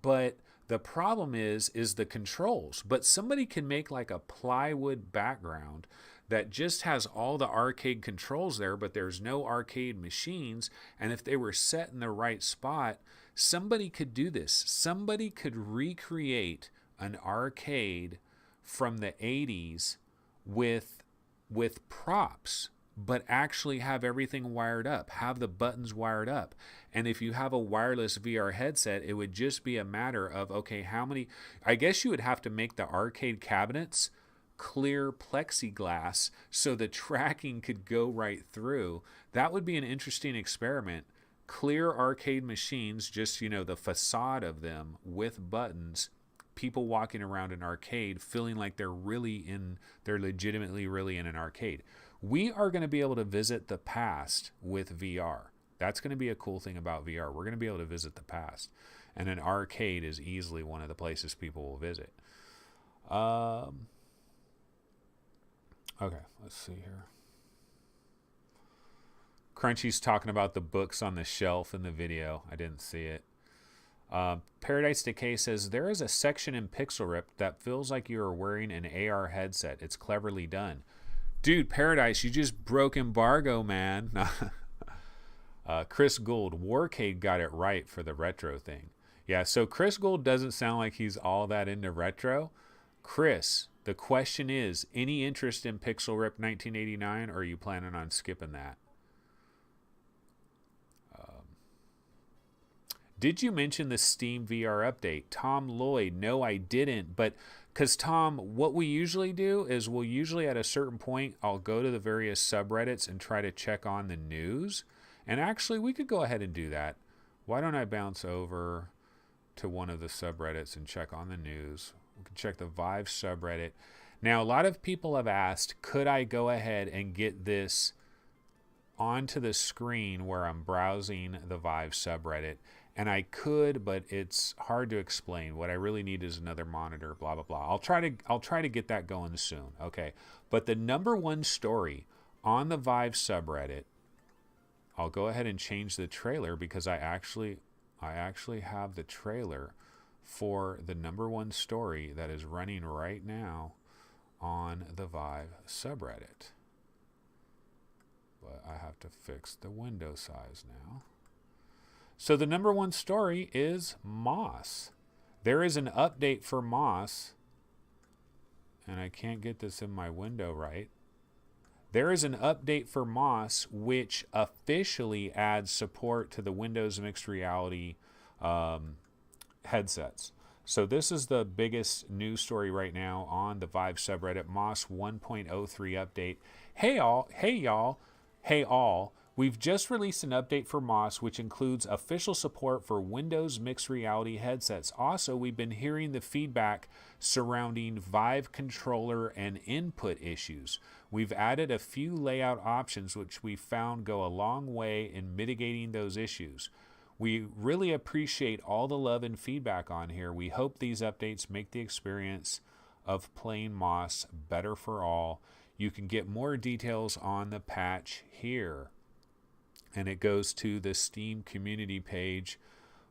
But the problem is the controls. But somebody can make like a plywood background that just has all the arcade controls there, but there's no arcade machines. And if they were set in the right spot, somebody could do this. Somebody could recreate an arcade from the 80s with props, but actually have everything wired up, have the buttons wired up. And if you have a wireless VR headset, it would just be a matter of, okay, how many, I guess you would have to make the arcade cabinets clear plexiglass so the tracking could go right through. That would be an interesting experiment. Clear arcade machines, just, you know, the facade of them with buttons, people walking around an arcade feeling like they're legitimately really in an arcade. We are going to be able to visit the past with VR. That's going to be a cool thing about VR. We're going to be able to visit the past. And an arcade is easily one of the places people will visit. Okay, let's see here. Crunchy's talking about the books on the shelf in the video. I didn't see it. Paradise Decay says, there is a section in Pixel Rip that feels like you are wearing an AR headset. It's cleverly done. Dude, Paradise, you just broke embargo, man. Chris Gould, Warcade got it right for the retro thing. Yeah, so Chris Gould doesn't sound like he's all that into retro. Chris, the question is, any interest in Pixel Rip 1989, or are you planning on skipping that? Did you mention the Steam VR update? Tom Lloyd, no, I didn't. But because Tom, what we usually do is we'll usually at a certain point, I'll go to the various subreddits and try to check on the news. And actually, we could go ahead and do that. Why don't I bounce over to one of the subreddits and check on the news? We can check the Vive subreddit. Now, a lot of people have asked, could I go ahead and get this onto the screen where I'm browsing the Vive subreddit? And I could, but it's hard to explain. What I really need is another monitor, blah, blah, blah. I'll try to get that going soon, okay? But the number one story on the Vive subreddit, I'll go ahead and change the trailer because I actually have the trailer for the number one story that is running right now on the Vive subreddit. But I have to fix the window size now. So the number one story is Moss. There is an update for Moss, and I can't get this in my window right. There is an update for Moss which officially adds support to the Windows Mixed Reality headsets. So this is the biggest news story right now on the Vive subreddit, Moss 1.03 update. Hey all. We've just released an update for Moss, which includes official support for Windows Mixed Reality headsets. Also, we've been hearing the feedback surrounding Vive controller and input issues. We've added a few layout options which we found go a long way in mitigating those issues. We really appreciate all the love and feedback on here. We hope these updates make the experience of playing Moss better for all. You can get more details on the patch here. And it goes to the Steam community page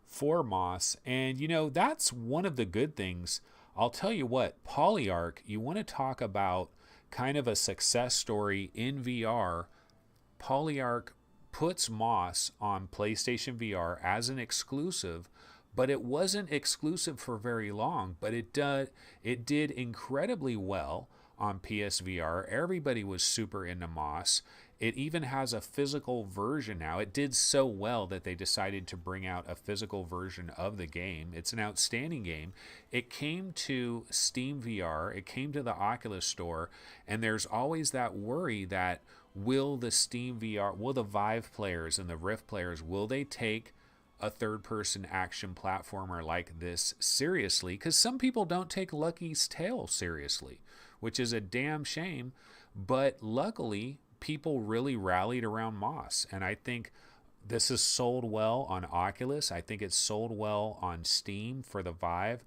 for Moss. And, you know, that's one of the good things. I'll tell you what, Polyarc, you want to talk about kind of a success story in VR. Polyarc puts Moss on PlayStation VR as an exclusive, but it wasn't exclusive for very long. But it did incredibly well on PSVR. Everybody was super into Moss. It even has a physical version now. It did so well that they decided to bring out a physical version of the game. It's an outstanding game. It came to Steam VR. It came to the Oculus Store. And there's always that worry that will the Steam VR, will the Vive players and the Rift players, will they take a third-person action platformer like this seriously? Because some people don't take Lucky's Tale seriously, which is a damn shame. But luckily, people really rallied around Moss, and I think this is sold well on Oculus. I think it's sold well on Steam for the Vive,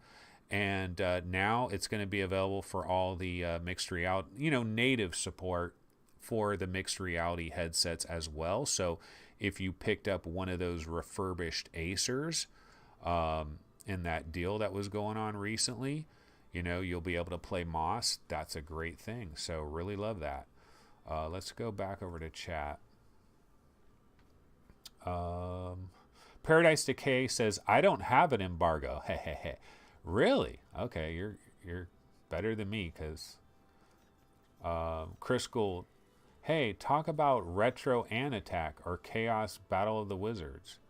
and now it's going to be available for all the mixed reality, native support for the mixed reality headsets as well. So if you picked up one of those refurbished Acers in that deal that was going on recently, you'll be able to play Moss. That's a great thing. So really love that. Let's go back over to chat. Paradise Decay says, I don't have an embargo. Really? Okay, you're better than me, because Chris Gould, hey, talk about Retro Ant Attack or Chaos Battle of the Wizards.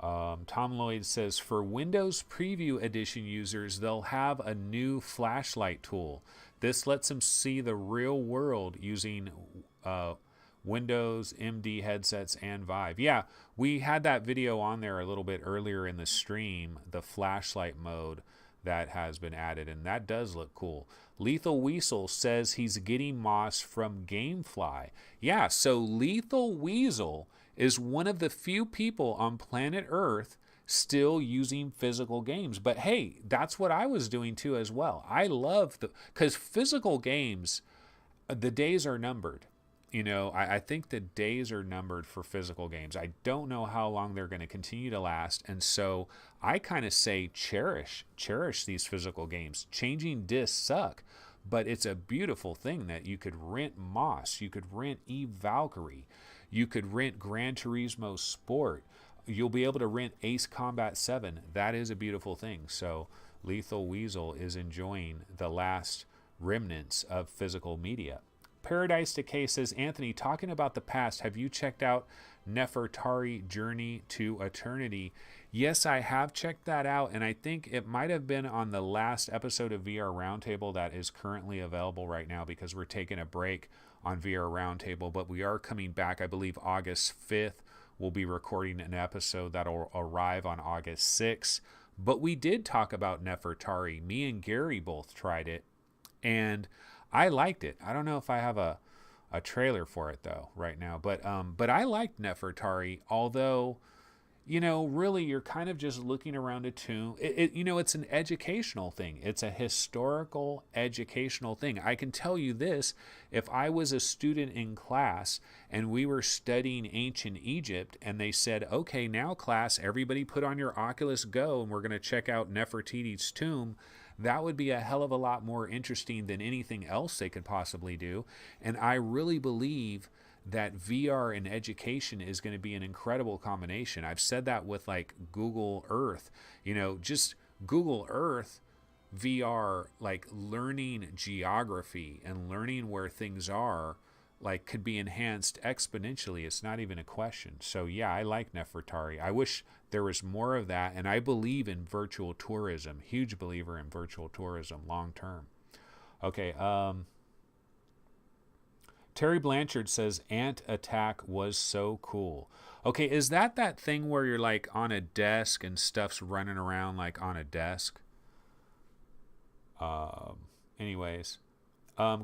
Tom Lloyd says, for Windows Preview Edition users, they'll have a new flashlight tool. This lets them see the real world using Windows MD headsets and Vive. Yeah, we had that video on there a little bit earlier in the stream, the flashlight mode that has been added, and that does look cool. Lethal Weasel says he's getting Moss from Gamefly. Yeah, so Lethal Weasel is one of the few people on planet Earth still using physical games. But hey, that's what I was doing too as well. I love because physical games, the days are numbered. I think the days are numbered for physical games. I don't know how long they're going to continue to last. And so I kind of say cherish these physical games. Changing discs suck, but it's a beautiful thing that you could rent Moss, you could rent Eve Valkyrie, you could rent Gran Turismo Sport. You'll be able to rent Ace Combat 7. That is a beautiful thing. So Lethal Weasel is enjoying the last remnants of physical media. Paradise Decay says, Anthony, talking about the past, have you checked out Nefertari Journey to Eternity. Yes, I have checked that out, and I think it might have been on the last episode of VR Roundtable that is currently available right now, because we're taking a break on VR Roundtable, but we are coming back. I believe August 5th we'll be recording an episode that'll arrive on August 6th. But we did talk about Nefertari. Me and Gary both tried it, and I liked it. I don't know if I have a trailer for it though right now, but I liked Nefertari, although, you know, really you're kind of just looking around a tomb. It's an educational thing. It's a historical educational thing. I can tell you this, if I was a student in class and we were studying ancient Egypt and they said, okay, now class, everybody put on your Oculus Go and we're going to check out Nefertiti's tomb, that would be a hell of a lot more interesting than anything else they could possibly do. And I really believe that VR and education is going to be an incredible combination. I've said that with like Google Earth, just Google Earth VR, like learning geography and learning where things are, like could be enhanced exponentially. It's not even a question. So yeah, I like Nefertari. I wish there was more of that. And I believe in virtual tourism, huge believer in virtual tourism long term. Okay. Terry Blanchard says Ant Attack was so cool. Okay, is that thing where you're like on a desk and stuff's running around like on a desk? Anyways,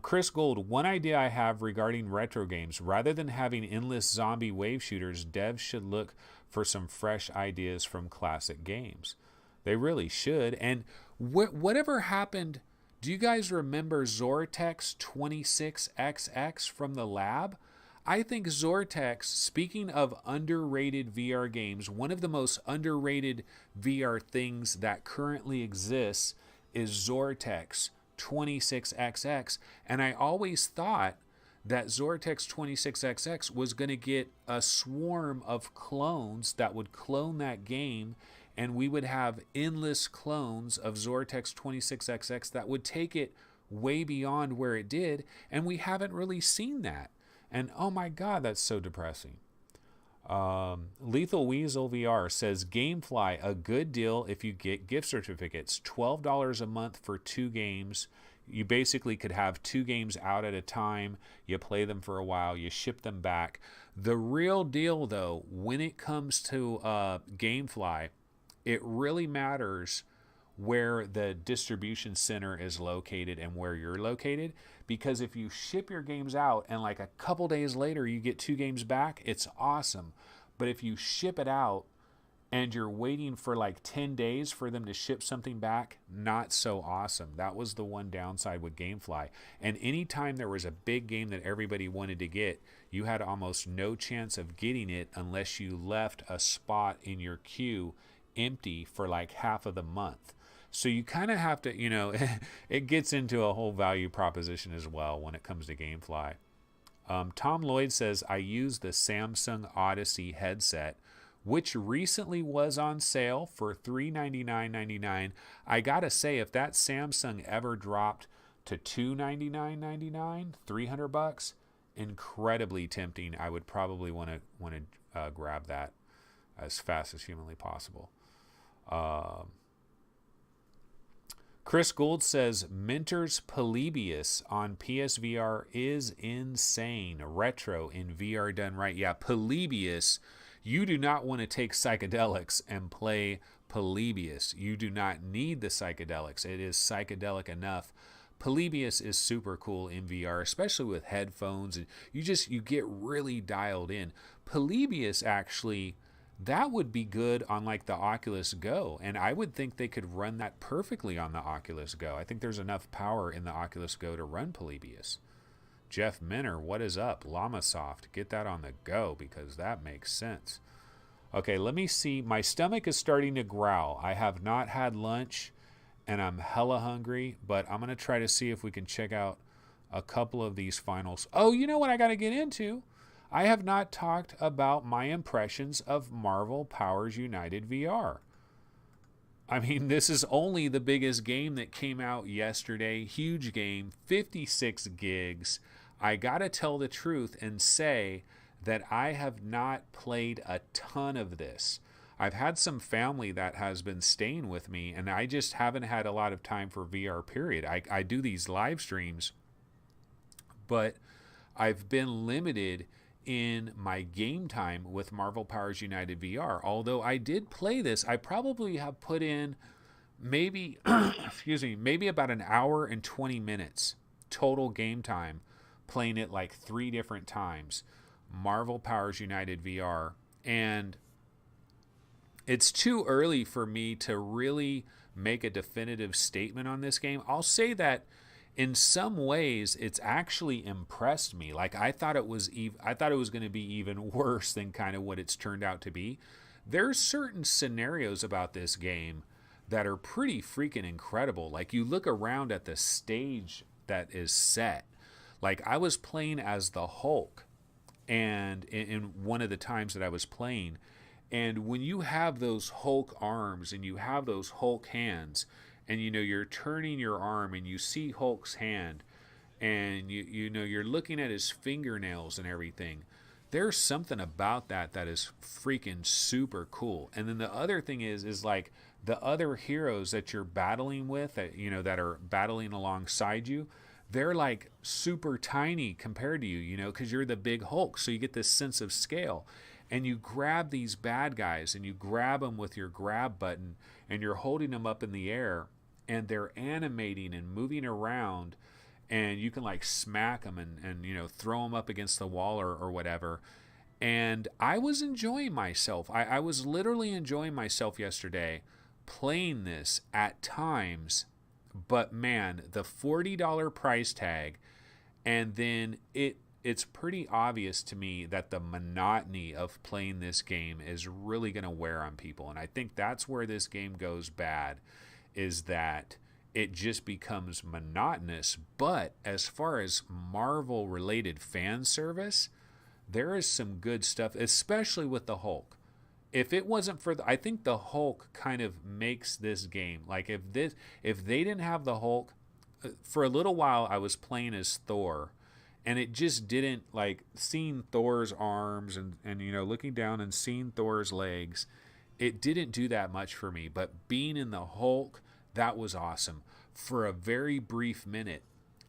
Chris Gold, one idea I have regarding retro games, rather than having endless zombie wave shooters, devs should look for some fresh ideas from classic games. They really should. And whatever happened... Do you guys remember Zortex 26XX from the lab? I think Zortex, speaking of underrated VR games, one of the most underrated VR things that currently exists is Zortex 26XX. And I always thought that Zortex 26XX was going to get a swarm of clones that would clone that game, and we would have endless clones of Zortex 26XX that would take it way beyond where it did, and we haven't really seen that. And oh my God, that's so depressing. Lethal Weasel VR says, Gamefly, a good deal if you get gift certificates. $12 a month for 2 games. You basically could have 2 games out at a time. You play them for a while. You ship them back. The real deal, though, when it comes to Gamefly, it really matters where the distribution center is located and where you're located, because if you ship your games out and like a couple days later you get 2 games back, it's awesome. But if you ship it out and you're waiting for like 10 days for them to ship something back, not so awesome. That was the one downside with Gamefly. And anytime there was a big game that everybody wanted to get, you had almost no chance of getting it unless you left a spot in your queue empty for like half of the month. So you kind of have to, it gets into a whole value proposition as well when it comes to Gamefly. Tom Lloyd says, I use the Samsung Odyssey headset, which recently was on sale for $399.99. I gotta say, if that Samsung ever dropped to $299.99, $300, incredibly tempting. I would probably want to grab that as fast as humanly possible. Chris Gould says Mentor's Polybius on PSVR is insane. Retro in VR done right. Yeah, Polybius. You do not want to take psychedelics and play Polybius. You do not need the psychedelics. It is psychedelic enough. Polybius is super cool in VR, especially with headphones, and you get really dialed in. Polybius actually, that would be good on like the Oculus Go, and I would think they could run that perfectly on the Oculus Go. I think there's enough power in the Oculus Go to run Polybius. Jeff Minner, what is up? Llamasoft, get that on the go because that makes sense. Okay, let me see. My stomach is starting to growl. I have not had lunch and I'm hella hungry, but I'm going to try to see if we can check out a couple of these finals. Oh, you know what I got to get into? I have not talked about my impressions of Marvel Powers United VR. I mean, this is only the biggest game that came out yesterday. Huge game, 56 gigs. I gotta tell the truth and say that I have not played a ton of this. I've had some family that has been staying with me, and I just haven't had a lot of time for VR, period. I do these live streams, but I've been limited in my game time with Marvel Powers United VR. Although I did play this, I probably have put in maybe, excuse me, maybe about an hour and 20 minutes total game time playing it like 3 different times. Marvel Powers United VR. And it's too early for me to really make a definitive statement on this game. I'll say that in some ways it's actually impressed me. Like I thought it was going to be even worse than kind of what it's turned out to be. There's certain scenarios about this game that are pretty freaking incredible. Like you look around at the stage that is set. Like I was playing as the Hulk, and in one of the times that I was playing, and when you have those Hulk arms and you have those Hulk hands, and you know you're turning your arm and you see Hulk's hand, and you know you're looking at his fingernails and everything, there's something about that is freaking super cool. And then the other thing is like the other heroes that you're battling with, that you know that are battling alongside you, they're like super tiny compared to you, you know, because you're the big Hulk. So you get this sense of scale. And you grab these bad guys and you grab them with your grab button and you're holding them up in the air and they're animating and moving around, and you can like smack them and you know, throw them up against the wall or whatever. And I was enjoying myself. I was literally enjoying myself yesterday playing this at times. But man, the $40 price tag, and then it's pretty obvious to me that the monotony of playing this game is really going to wear on people. And I think that's where this game goes bad, is that it just becomes monotonous. But as far as Marvel related fan service, there is some good stuff, especially with the Hulk. If it wasn't for I think the Hulk kind of makes this game. Like if they didn't have the Hulk, for a little while I was playing as Thor, and it just didn't, like, seeing Thor's arms and you know, looking down and seeing Thor's legs, it didn't do that much for me. But being in the Hulk, that was awesome. For a very brief minute,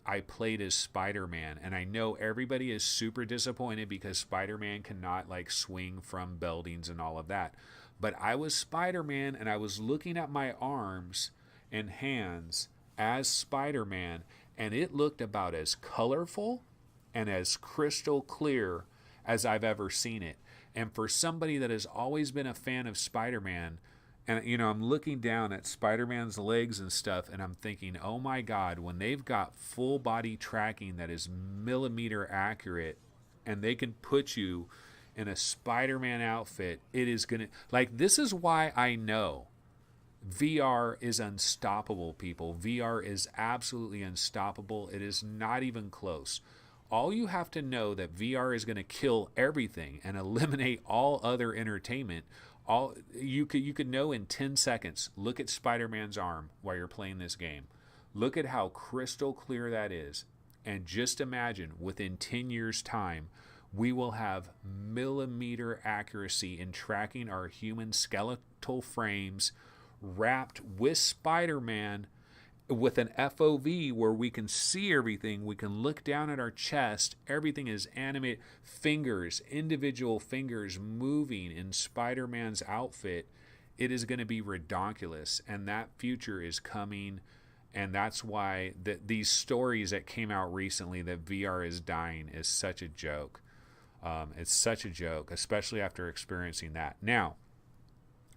I played as Spider-Man, and I know everybody is super disappointed because Spider-Man cannot like swing from buildings and all of that. But I was Spider-Man, and I was looking at my arms and hands as Spider-Man, and it looked about as colorful and as crystal clear as I've ever seen it. And for somebody that has always been a fan of Spider-Man, and you know, I'm looking down at Spider-Man's legs and stuff, and I'm thinking, oh my God, when they've got full body tracking that is millimeter accurate, and they can put you in a Spider-Man outfit, it is gonna, like, this is why I know VR is unstoppable, people. VR is absolutely unstoppable. It is not even close. All you have to know that VR is going to kill everything and eliminate all other entertainment. All you could know in 10 seconds. Look at Spider-Man's arm while you're playing this game. Look at how crystal clear that is. And just imagine, within 10 years' time, we will have millimeter accuracy in tracking our human skeletal frames wrapped with Spider-Man, with an FOV where we can see everything. We can look down at our chest. Everything is animated. Fingers, individual fingers moving in Spider-Man's outfit. It is going to be redonkulous, and that future is coming. And that's why these stories that came out recently that VR is dying is such a joke. It's such a joke, especially after experiencing that. Now,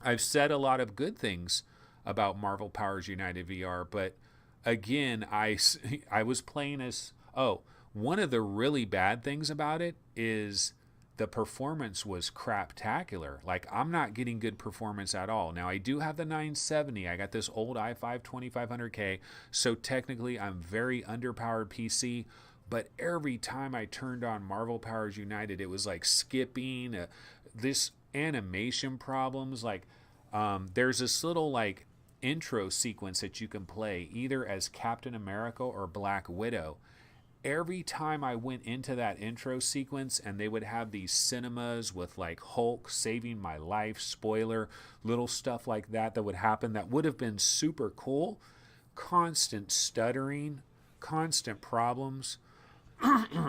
I've said a lot of good things about Marvel Powers United VR, but again, I was playing as, one of the really bad things about it is the performance was craptacular. Like, I'm not getting good performance at all. Now, I do have the 970. I got this old i5 2500K, so technically I'm very underpowered PC, but every time I turned on Marvel Powers United, it was like skipping, this animation problems. Like, there's this little like intro sequence that you can play either as Captain America or Black Widow, every time I went into that intro sequence and they would have these cinemas with like Hulk saving my life, spoiler, little stuff like that that would happen that would have been super cool. Constant stuttering, constant problems.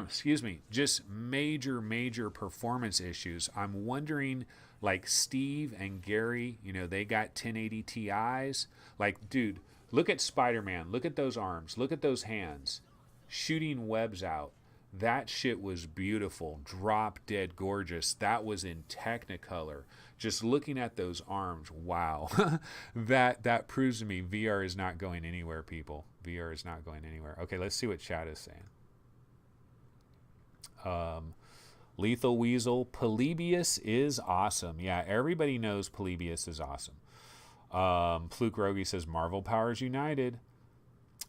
Excuse me, just major performance issues. I'm wondering, like Steve and Gary, you know, they got 1080 Ti's. Like, dude, look at Spider-Man. Look at those arms. Look at those hands. Shooting webs out. That shit was beautiful. Drop dead gorgeous. That was in Technicolor. Just looking at those arms, wow. that proves to me VR is not going anywhere, people. VR is not going anywhere. Okay, let's see what chat is saying. Lethal Weasel, Polybius is awesome. Yeah, everybody knows Polybius is awesome. Fluke Rogie says Marvel Powers United.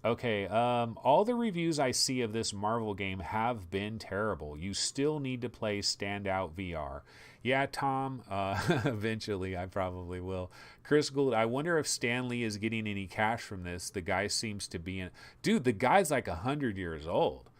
Okay, all the reviews I see of this Marvel game have been terrible. You still need to play Standout VR. Yeah, Tom, eventually I probably will. Chris Gould, I wonder if Stan Lee is getting any cash from this. The guy seems to be in... Dude, the guy's like 100 years old.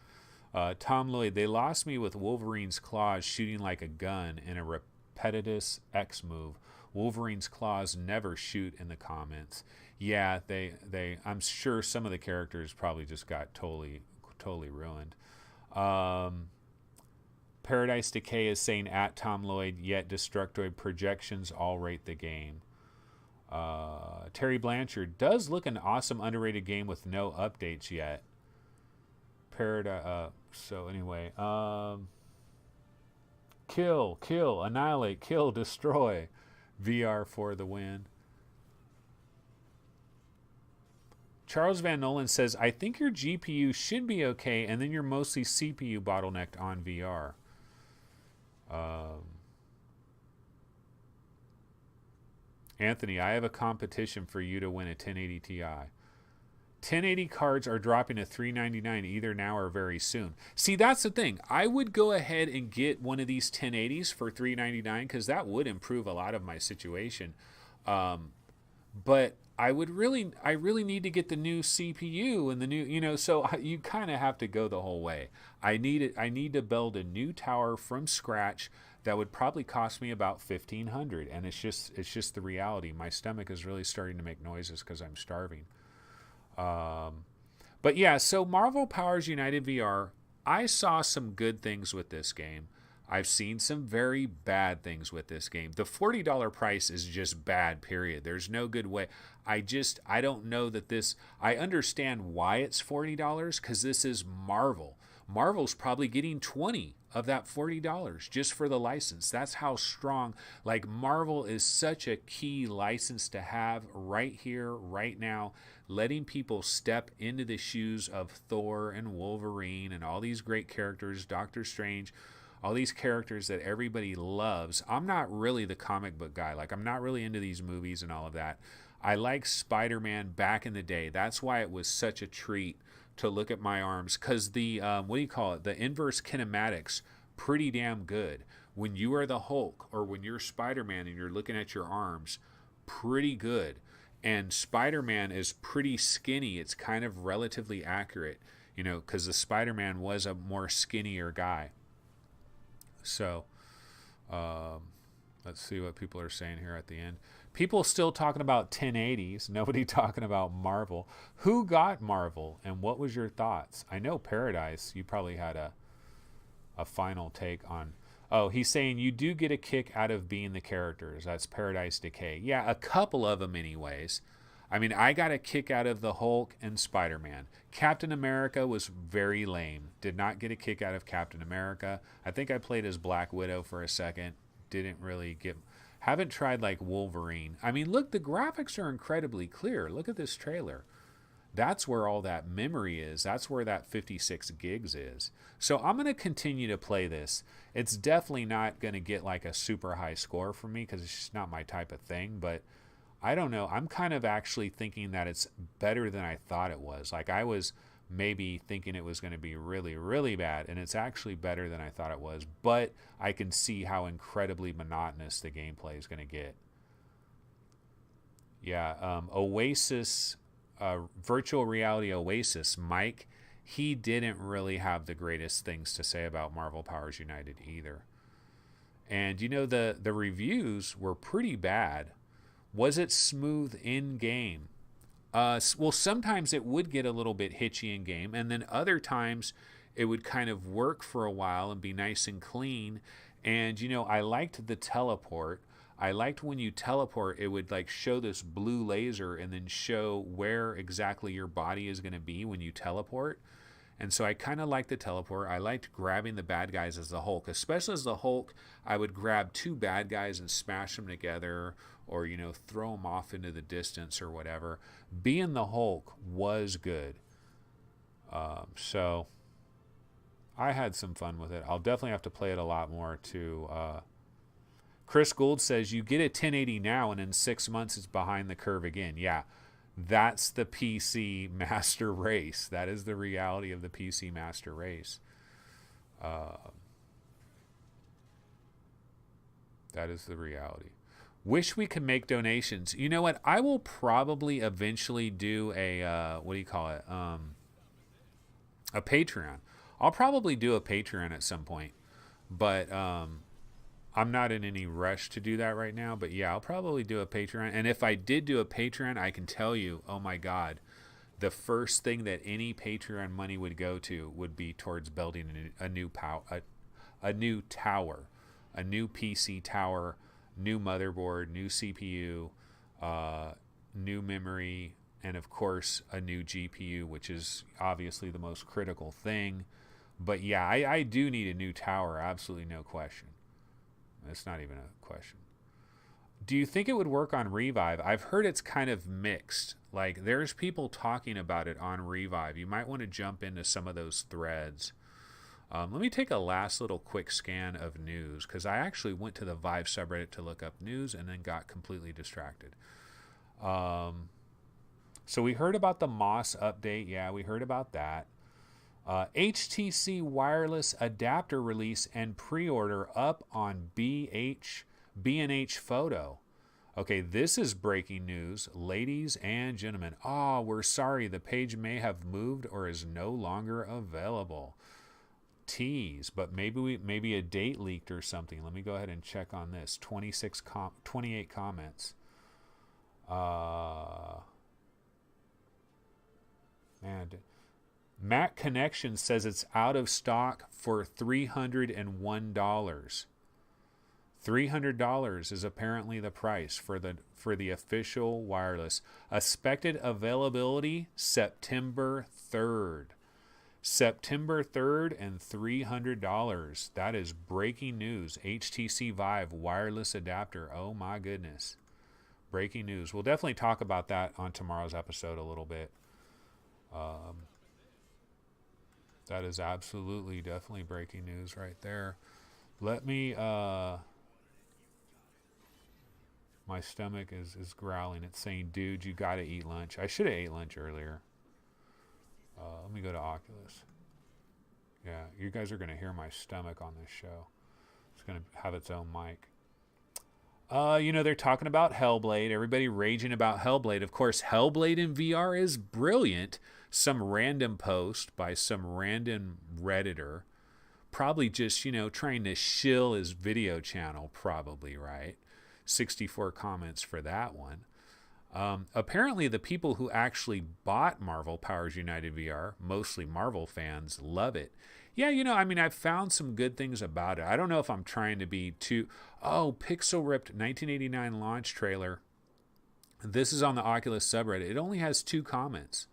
Tom Lloyd, they lost me with Wolverine's claws shooting like a gun in a repetitious X move. Wolverine's claws never shoot in the comments. Yeah, they I'm sure some of the characters probably just got totally ruined. Paradise Decay is saying at Tom Lloyd, yet Destructoid projections all rate the game. Terry Blanchard does look an awesome underrated game with no updates yet. So anyway, kill, annihilate, kill, destroy. VR for the win. Charles Van Nolan says, I think your GPU should be okay, and then you're mostly CPU bottlenecked on VR. Anthony, I have a competition for you to win a 1080 Ti. 1080 cards are dropping to $399 either now or very soon. See, that's the thing. I would go ahead and get one of these 1080s for $399 because that would improve a lot of my situation. But I really need to get the new CPU and the new, so you kind of have to go the whole way. I need to build a new tower from scratch. That would probably cost me about $1,500, and it's just the reality. My stomach is really starting to make noises because I'm starving. But yeah, so Marvel Powers United VR, I saw some good things with this game. I've seen some very bad things with this game. The $40 price is just bad, period. There's no good way. I don't know that this, I understand why it's $40 because this is Marvel. Marvel's probably getting 20 of that $40 just for the license. That's how strong, like Marvel is such a key license to have right here, right now, letting people step into the shoes of Thor and Wolverine and all these great characters, Doctor Strange, all these characters that everybody loves. I'm not really the comic book guy. Like, I'm not really into these movies and all of that. I like Spider-Man back in the day. That's why it was such a treat to look at my arms, because the the inverse kinematics, pretty damn good. When you are the Hulk or when you're Spider-Man and you're looking at your arms, pretty good. And Spider-Man is pretty skinny. It's kind of relatively accurate, because the Spider-Man was a more skinnier guy. So let's see what people are saying here at the end. People still talking about 1080s. Nobody talking about Marvel. Who got Marvel, and what was your thoughts? I know Paradise, you probably had a final take on... Oh, he's saying you do get a kick out of being the characters. That's Paradise Decay. Yeah, a couple of them anyways. I mean, I got a kick out of the Hulk and Spider-Man. Captain America was very lame. Did not get a kick out of Captain America. I think I played as Black Widow for a second. Didn't really get... Haven't tried like Wolverine. I mean, look, the graphics are incredibly clear. Look at this trailer. That's where all that memory is. That's where that 56 gigs is. So I'm going to continue to play this. It's definitely not going to get like a super high score from me because it's just not my type of thing. But I don't know. I'm kind of actually thinking that it's better than I thought it was. Like I was maybe thinking it was going to be really, really bad, and it's actually better than I thought it was. But I can see how incredibly monotonous the gameplay is going to get. Yeah, Oasis... virtual reality Oasis, Mike he didn't really have the greatest things to say about Marvel Powers United either. And you know, the reviews were pretty bad. Was it smooth in game? Well, sometimes it would get a little bit hitchy in game, and then other times it would kind of work for a while and be nice and clean. And you know, I liked the teleport. I liked when you teleport, it would like show this blue laser and then show where exactly your body is going to be when you teleport. And so I kind of liked the teleport. I liked grabbing the bad guys as the Hulk, especially as the Hulk. I would grab two bad guys and smash them together, or, you know, throw them off into the distance or whatever. Being the Hulk was good. So I had some fun with it. I'll definitely have to play it a lot more too. Chris Gould says you get a 1080 now and in 6 months it's behind the curve again. Yeah, that's the PC master race. That is the reality of the PC master race. That is the reality. Wish we could make donations. You know what? I will probably eventually do a, what do you call it? A Patreon. I'll probably do a Patreon at some point. But I'm not in any rush to do that right now. But yeah, I'll probably do a Patreon. And if I did do a Patreon, I can tell you, oh my God, the first thing that any Patreon money would go to would be towards building a new tower, a new PC tower, new motherboard, new CPU, new memory, and of course a new GPU, which is obviously the most critical thing. But yeah, I do need a new tower, absolutely no question. It's not even a question. Do you think it would work on Revive? I've heard it's kind of mixed. Like, there's people talking about it on Revive. You might want to jump into some of those threads. Let me take a last little quick scan of news, because I actually went to the Vive subreddit to look up news and then got completely distracted. So we heard about the Moss update. Yeah, we heard about that. HTC wireless adapter release and pre-order up on B&H Photo. Okay, this is breaking news, ladies and gentlemen. We're sorry, the page may have moved or is no longer available. Tease, but maybe a date leaked or something. Let me go ahead and check on this. 28 comments. Man, Mac Connection says it's out of stock for $301. $300 is apparently the price for the official wireless. Expected availability September 3rd. September 3rd and $300. That is breaking news. HTC Vive wireless adapter. Oh my goodness. Breaking news. We'll definitely talk about that on tomorrow's episode a little bit. That is absolutely, definitely breaking news right there. Let me, my stomach is growling. It's saying, dude, you gotta eat lunch. I should have ate lunch earlier. Let me go to Oculus. Yeah, you guys are gonna hear my stomach on this show. It's gonna have its own mic. They're talking about Hellblade. Everybody raging about Hellblade. Of course, Hellblade in VR is brilliant. Some random post by some random Redditor. Probably just, trying to shill his video channel, probably, right? 64 comments for that one. Apparently, the people who actually bought Marvel Powers United VR, mostly Marvel fans, love it. Yeah, I've found some good things about it. I don't know if I'm trying to be too... Oh, Pixel Ripped 1989 launch trailer. This is on the Oculus subreddit. It only has 2 comments.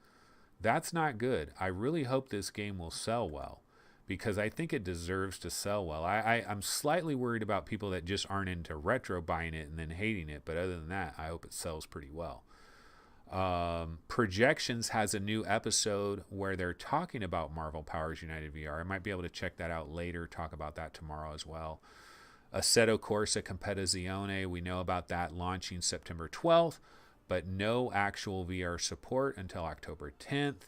That's not good. I really hope this game will sell well, because I think it deserves to sell well. I'm slightly worried about people that just aren't into retro buying it and then hating it, but other than that, I hope it sells pretty well. Projections has a new episode where they're talking about Marvel Powers United VR. I might be able to check that out later, talk about that tomorrow as well. Assetto Corsa Competizione, we know about that launching September 12th, but no actual VR support until October 10th,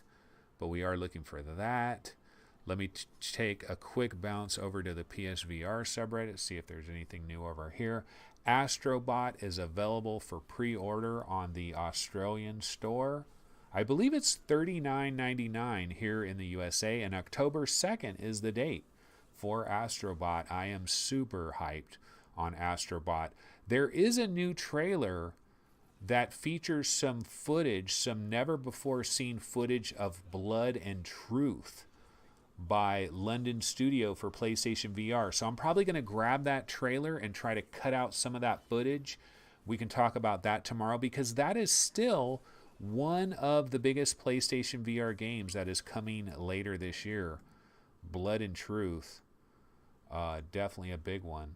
but we are looking for that. Let me take a quick bounce over to the PSVR subreddit, see if there's anything new over here. Astrobot is available for pre-order on the Australian store. I believe it's $39.99 here in the USA, and October 2nd is the date for Astrobot. I am super hyped on Astrobot. There is a new trailer that features some footage, some never before seen footage of Blood and Truth by London Studio for PlayStation VR. So I'm probably going to grab that trailer and try to cut out some of that footage. We can talk about that tomorrow, because that is still one of the biggest PlayStation VR games that is coming later this year. Blood and Truth. Definitely a big one.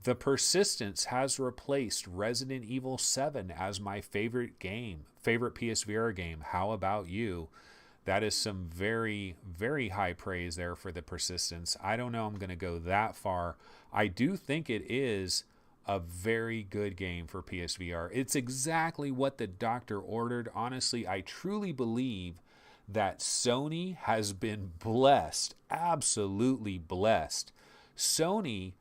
The Persistence has replaced Resident Evil 7 as my favorite PSVR game. How about you? That is some very, very high praise there for The Persistence. I don't know I'm going to go that far. I do think it is a very good game for PSVR. It's exactly what the doctor ordered. Honestly, I truly believe that Sony has been blessed, absolutely blessed. Sony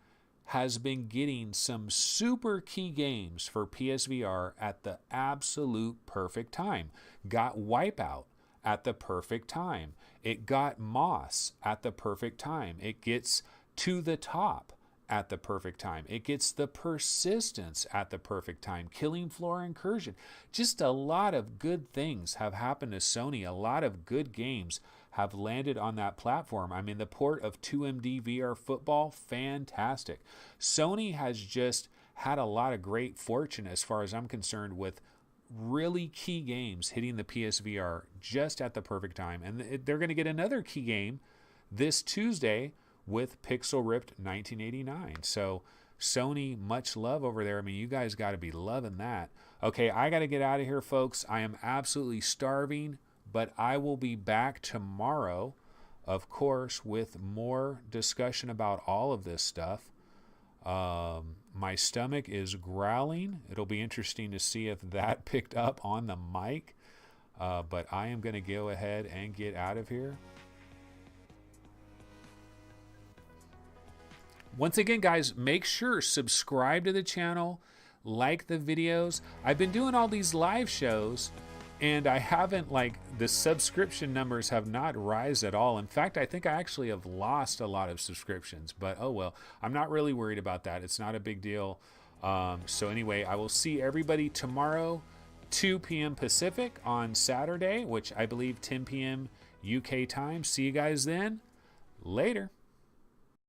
has been getting some super key games for PSVR at the absolute perfect time. Got Wipeout at the perfect time. It got Moss at the perfect time. It gets To the Top at the perfect time. It gets The Persistence at the perfect time. Killing Floor Incursion. Just a lot of good things have happened to Sony. A lot of good games have landed on that platform. I mean, the port of 2MD VR Football, fantastic. Sony has just had a lot of great fortune, as far as I'm concerned, with really key games hitting the PSVR just at the perfect time. And they're going to get another key game this Tuesday with Pixel Ripped 1989. So Sony, much love over there. I mean, you guys got to be loving that. Okay, I got to get out of here, folks. I am absolutely starving, but I will be back tomorrow, of course, with more discussion about all of this stuff. My stomach is growling. It'll be interesting to see if that picked up on the mic. But I am going to go ahead and get out of here. Once again, guys, make sure subscribe to the channel, like the videos. I've been doing all these live shows, and I haven't, the subscription numbers have not rise at all. In fact, I think I actually have lost a lot of subscriptions, but oh well. I'm not really worried about that. It's not a big deal. So anyway, I will see everybody tomorrow, 2 p.m. Pacific on Saturday, which I believe 10 p.m. UK time. See you guys then. Later.